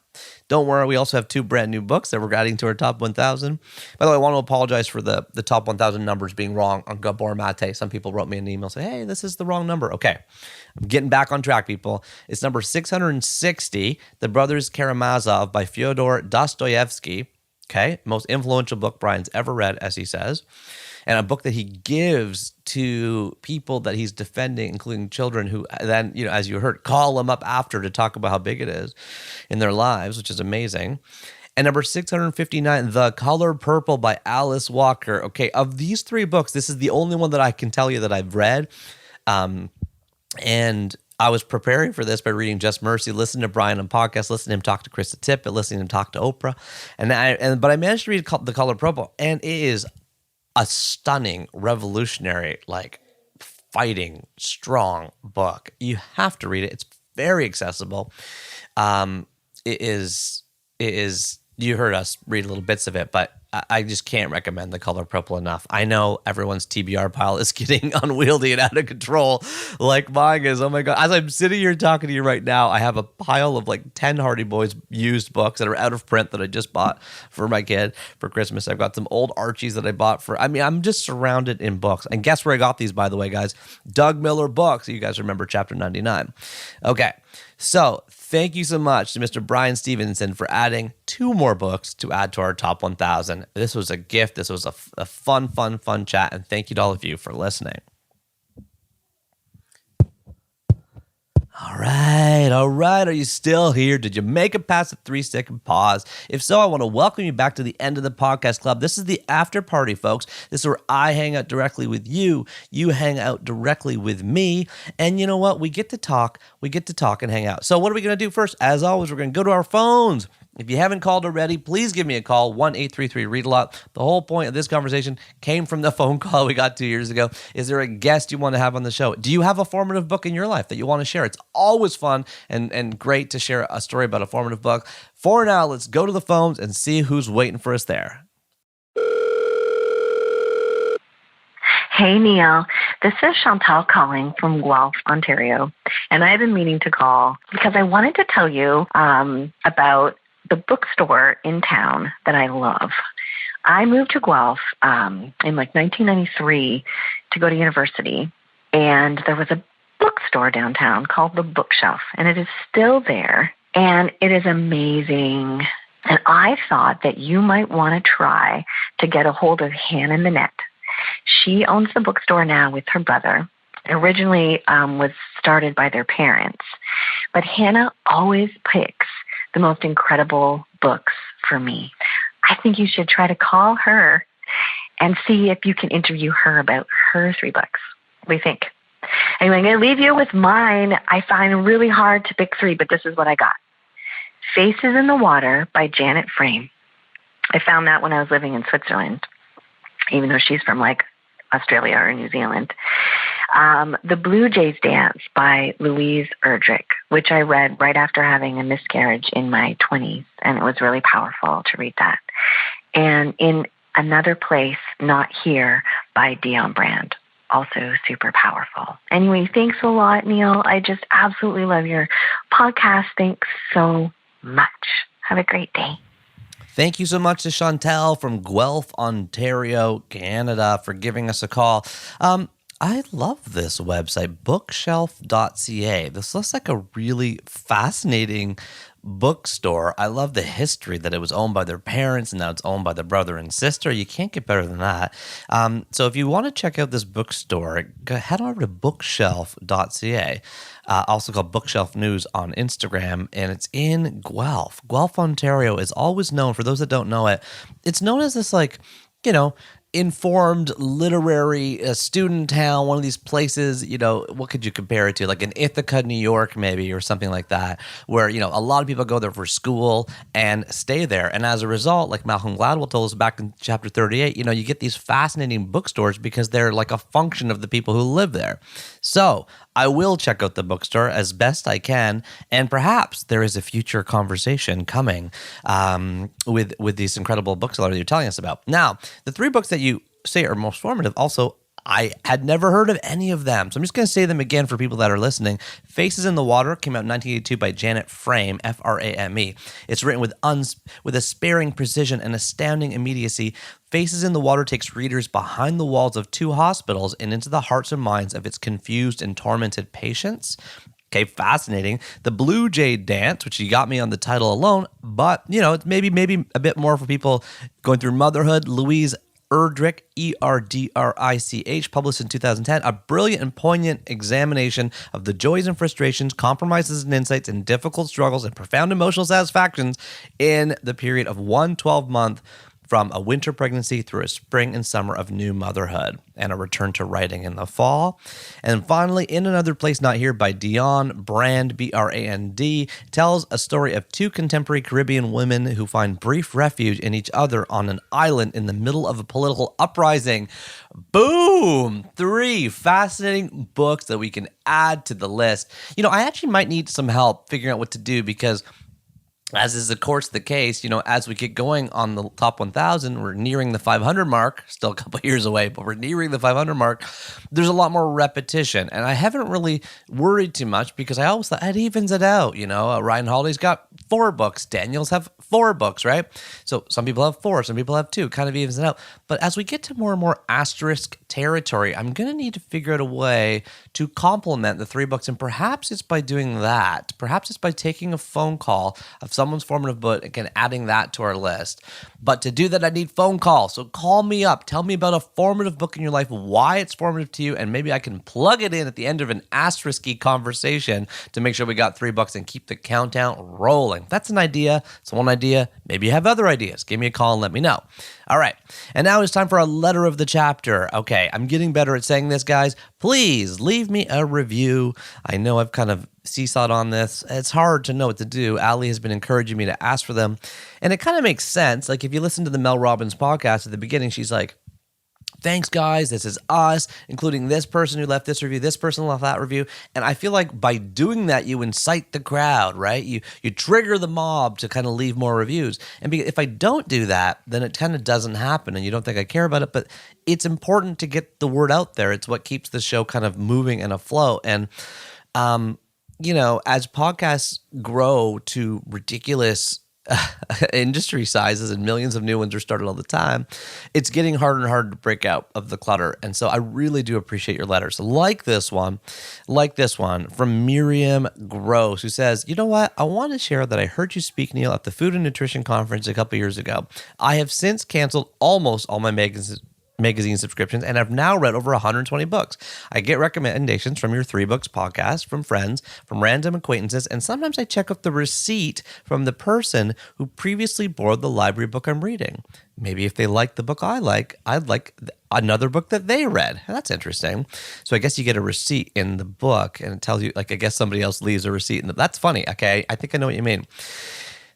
don't worry, we also have 2 brand new books that we're adding to our top 1,000. By the way, I want to apologize for the top 1,000 numbers being wrong on Gabor Mate. Some people wrote me an email saying, hey, this is the wrong number. Okay, I'm getting back on track, people. It's number 660, The Brothers Karamazov by Fyodor Dostoevsky. Okay, most influential book Bryan's ever read, as he says. And a book that he gives to people that he's defending, including children who then, as you heard, call him up after to talk about how big it is in their lives, which is amazing. And number 659, The Color Purple by Alice Walker. Okay, of these 3 books, this is the only one that I can tell you that I've read. And I was preparing for this by reading Just Mercy, listening to Bryan on podcast, listening to him talk to Krista Tippett, listening to him talk to Oprah. But I managed to read The Color Purple, and it is a stunning, revolutionary, fighting, strong book. You have to read it. It's very accessible. It is. You heard us read little bits of it, but I just can't recommend The Color Purple enough. I know everyone's TBR pile is getting unwieldy and out of control, like mine is. Oh my God. As I'm sitting here talking to you right now, I have a pile of 10 Hardy Boys used books that are out of print that I just bought for my kid for Christmas. I've got some old Archies that I bought I'm just surrounded in books. And guess where I got these, by the way, guys? Doug Miller Books. You guys remember chapter 99. Okay. So thank you so much to Mr. Bryan Stevenson for adding 2 more books to add to our top 1,000. This was a gift. This was a fun chat. And thank you to all of you for listening. All right. Are you still here? Did you make it past the 3-second pause? If so, I want to welcome you back to the end of the podcast club. This is the after party, folks. This is where I hang out directly with you. You hang out directly with me. And you know what? We get to talk. And hang out. So what are we going to do first? As always, we're going to go to our phones. If you haven't called already, please give me a call, 1-833-READ-A-LOT. The whole point of this conversation came from the phone call we got 2 years ago. Is there a guest you want to have on the show? Do you have a formative book in your life that you want to share? It's always fun and great to share a story about a formative book. For now, let's go to the phones and see who's waiting for us there. Hey, Neil. This is Chantal calling from Guelph, Ontario. And I've been meaning to call because I wanted to tell you about the bookstore in town that I love. I moved to Guelph in 1993 to go to university, and there was a bookstore downtown called The Bookshelf, and it is still there, and it is amazing. And I thought that you might want to try to get a hold of Hannah Minette. She owns the bookstore now with her brother. It originally was started by their parents, but Hannah always picks the most incredible books for me. I think you should try to call her and see if you can interview her about her 3 books. What do you think? Anyway, I'm going to leave you with mine. I find really hard to pick 3, but this is what I got. Faces in the Water by Janet Frame. I found that when I was living in Switzerland, even though she's from Australia or New Zealand. The Blue Jays Dance by Louise Erdrich, which I read right after having a miscarriage in my 20s, and it was really powerful to read that. And In Another Place, Not Here by Dion Brand, also super powerful. Anyway, thanks a lot, Neil. I just absolutely love your podcast. Thanks so much. Have a great day. Thank you so much to Chantal from Guelph, Ontario, Canada, for giving us a call. I love this website, bookshelf.ca. This looks like a really fascinating bookstore. I love the history that it was owned by their parents and now it's owned by their brother and sister. You can't get better than that. So if you want to check out this bookstore, head over to bookshelf.ca, also called Bookshelf News on Instagram, and it's in Guelph. Guelph, Ontario is always known, for those that don't know it, it's known as this informed literary student town, one of these places, what could you compare it to? Like an Ithaca, New York, maybe, or something like that, where, a lot of people go there for school and stay there. And as a result, like Malcolm Gladwell told us back in chapter 38, you get these fascinating bookstores because they're like a function of the people who live there. So I will check out the bookstore as best I can, and perhaps there is a future conversation coming with these incredible booksellers that you're telling us about. Now, the 3 books that you say are most formative, also, I had never heard of any of them. So I'm just going to say them again for people that are listening. Faces in the Water came out in 1982 by Janet Frame, Frame. It's written with a sparing precision and astounding immediacy. Faces in the Water takes readers behind the walls of 2 hospitals and into the hearts and minds of its confused and tormented patients. Okay, fascinating. The Blue Jay Dance, which you got me on the title alone, but, it's maybe a bit more for people going through motherhood. Louise Erdrich, Erdrich, published in 2010, a brilliant and poignant examination of the joys and frustrations, compromises and insights, and difficult struggles and profound emotional satisfactions in the period of 1 12-month from a winter pregnancy through a spring and summer of new motherhood and a return to writing in the fall. And finally, In Another Place Not Here by Dion Brand, Brand, tells a story of 2 contemporary Caribbean women who find brief refuge in each other on an island in the middle of a political uprising. Boom! 3 fascinating books that we can add to the list. I actually might need some help figuring out what to do because, as is of course the case, as we get going on the top 1,000, we're nearing the 500 mark, still a couple years away, but we're nearing the 500 mark. There's a lot more repetition, and I haven't really worried too much because I always thought it evens it out. Ryan Holiday's got 4 books, Daniels have 4 books, right? So some people have 4, some people have 2, kind of evens it out. But as we get to more and more asterisk territory, I'm going to need to figure out a way to complement the 3 books, and perhaps it's by doing that. Perhaps it's by taking a phone call of someone's formative book and adding that to our list. But to do that, I need phone calls. So call me up. Tell me about a formative book in your life, why it's formative to you, and maybe I can plug it in at the end of an asterisky conversation to make sure we got 3 books and keep the countdown rolling. That's an idea. It's one idea. Maybe you have other ideas. Give me a call and let me know. All right. And now it's time for a letter of the chapter. Okay, I'm getting better at saying this, guys. Please leave me a review. I know I've kind of seesawed on this. It's hard to know what to do. Allie has been encouraging me to ask for them. And it kind of makes sense. Like if you listen to the Mel Robbins podcast at the beginning, she's like, thanks, guys. This is us, including this person who left this review, this person left that review. And I feel like by doing that, you incite the crowd, right? You trigger the mob to kind of leave more reviews. And if I don't do that, then it kind of doesn't happen and you don't think I care about it. But it's important to get the word out there. It's what keeps the show kind of moving and afloat. And, as podcasts grow to ridiculous industry sizes and millions of new ones are started all the time, it's getting harder and harder to break out of the clutter. And so I really do appreciate your letters. Like this one from Miriam Gross, who says, you know what? I want to share that I heard you speak, Neil, at the Food and Nutrition Conference a couple years ago. I have since canceled almost all my magazine subscriptions, and I've now read over 120 books. I get recommendations from your 3 Books podcast, from friends, from random acquaintances, and sometimes I check up the receipt from the person who previously borrowed the library book I'm reading. Maybe if they like the book I like, I'd like another book that they read. That's interesting. So I guess you get a receipt in the book, and it tells you, like, I guess somebody else leaves a receipt. That's funny, okay? I think I know what you mean.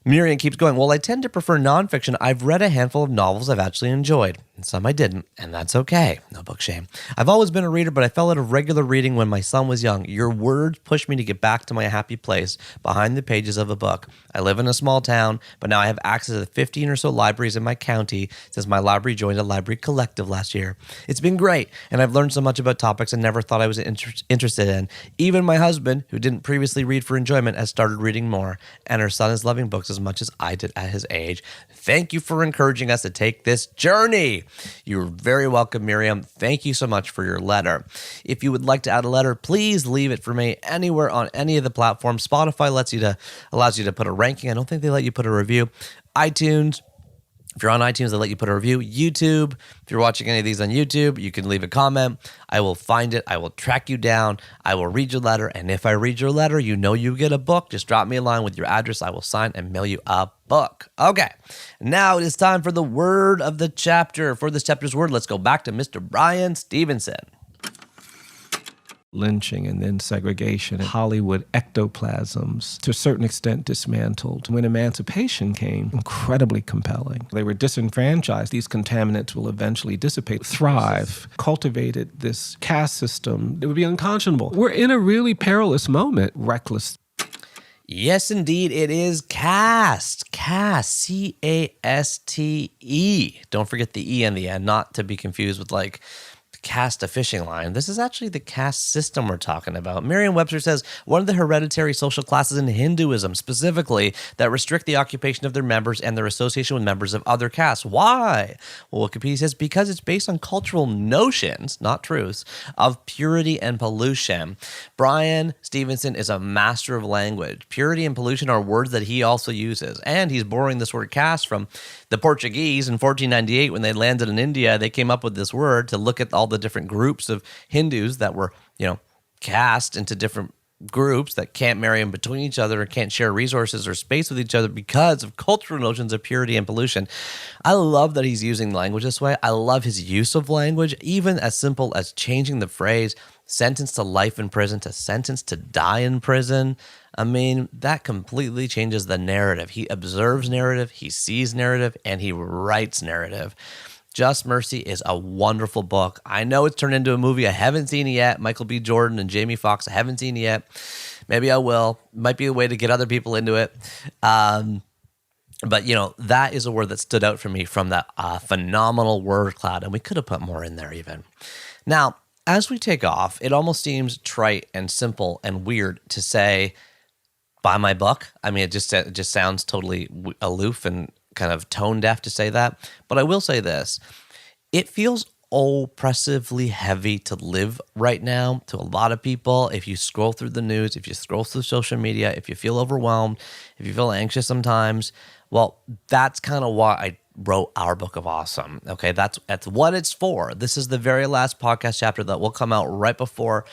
Miriam keeps going, well, I tend to prefer nonfiction. I've read a handful of novels I've actually enjoyed, and some I didn't, and that's okay. No book shame. I've always been a reader, but I fell out of regular reading when my son was young. Your words pushed me to get back to my happy place behind the pages of a book. I live in a small town, but now I have access to 15 or so libraries in my county since my library joined a library collective last year. It's been great, and I've learned so much about topics I never thought I was interested in. Even my husband, who didn't previously read for enjoyment, has started reading more, and our son is loving books as much as I did at his age. Thank you for encouraging us to take this journey. You're very welcome, Miriam. Thank you so much for your letter. If you would like to add a letter, please leave it for me anywhere on any of the platforms. Spotify allows you to put a ranking. I don't think they let you put a review. iTunes, if you're on iTunes, they let you put a review. YouTube, if you're watching any of these on YouTube, you can leave a comment. I will find it. I will track you down. I will read your letter. And if I read your letter, you know you get a book. Just drop me a line with your address. I will sign and mail you a book. Okay, now it is time for the word of the chapter. For this chapter's word, let's go back to Mr. Bryan Stevenson. Lynching and then segregation and Hollywood ectoplasms, to a certain extent dismantled. When emancipation came, incredibly compelling. They were disenfranchised. These contaminants will eventually dissipate, thrive, cultivated this caste system. It would be unconscionable. We're in a really perilous moment, reckless. Yes, indeed, it is caste. Caste, C-A-S-T-E. Don't forget the E in the end, not to be confused with like cast a fishing line. This is actually the caste system we're talking about. Merriam-Webster says one of the hereditary social classes in Hinduism specifically that restrict the occupation of their members and their association with members of other castes. Why? Well, Wikipedia says because it's based on cultural notions, not truths, of purity and pollution. Bryan Stevenson is a master of language. Purity and pollution are words that he also uses, and he's borrowing this word caste from the Portuguese in 1498 when they landed in India. They came up with this word to look at all the different groups of Hindus that were, cast into different groups that can't marry in between each other or can't share resources or space with each other because of cultural notions of purity and pollution. I love that he's using language this way. I love his use of language, even as simple as changing the phrase sentence to life in prison to sentence to die in prison. I mean, that completely changes the narrative. He observes narrative, he sees narrative, and he writes narrative. Just Mercy is a wonderful book. I know it's turned into a movie. I haven't seen it yet. Michael B. Jordan and Jamie Foxx, I haven't seen it yet. Maybe I will. Might be a way to get other people into it. But, that is a word that stood out for me from that phenomenal word cloud, and we could have put more in there even. Now, as we take off, it almost seems trite and simple and weird to say, buy my book. I mean, it just sounds totally aloof and kind of tone deaf to say that. But I will say this. It feels oppressively heavy to live right now to a lot of people. If you scroll through the news, if you scroll through social media, if you feel overwhelmed, if you feel anxious sometimes, well, that's kind of why I wrote Our Book of Awesome. Okay, that's what it's for. This is the very last podcast chapter that will come out right before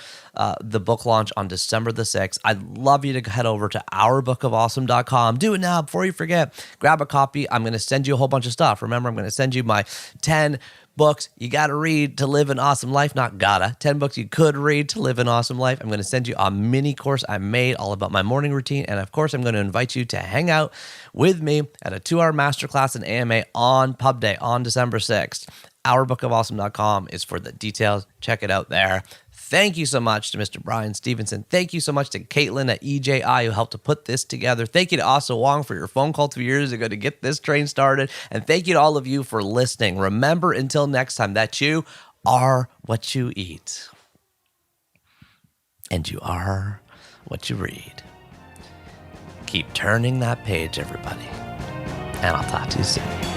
the book launch on December the 6th. I'd love you to head over to ourbookofawesome.com. Do it now before you forget. Grab a copy. I'm going to send you a whole bunch of stuff. Remember, I'm going to send you my 10 books you got to read to live an awesome life. Not gotta. 10 books you could read to live an awesome life. I'm going to send you a mini course I made all about my morning routine. And of course, I'm going to invite you to hang out with me at a 2-hour masterclass in AMA on Pub Day on December 6th. Ourbookofawesome.com is for the details. Check it out there. Thank you so much to Mr. Bryan Stevenson. Thank you so much to Caitlin at EJI who helped to put this together. Thank you to Austin Wong for your phone call 2 years ago to get this train started. And thank you to all of you for listening. Remember, until next time, that you are what you eat. And you are what you read. Keep turning that page, everybody. And I'll talk to you soon.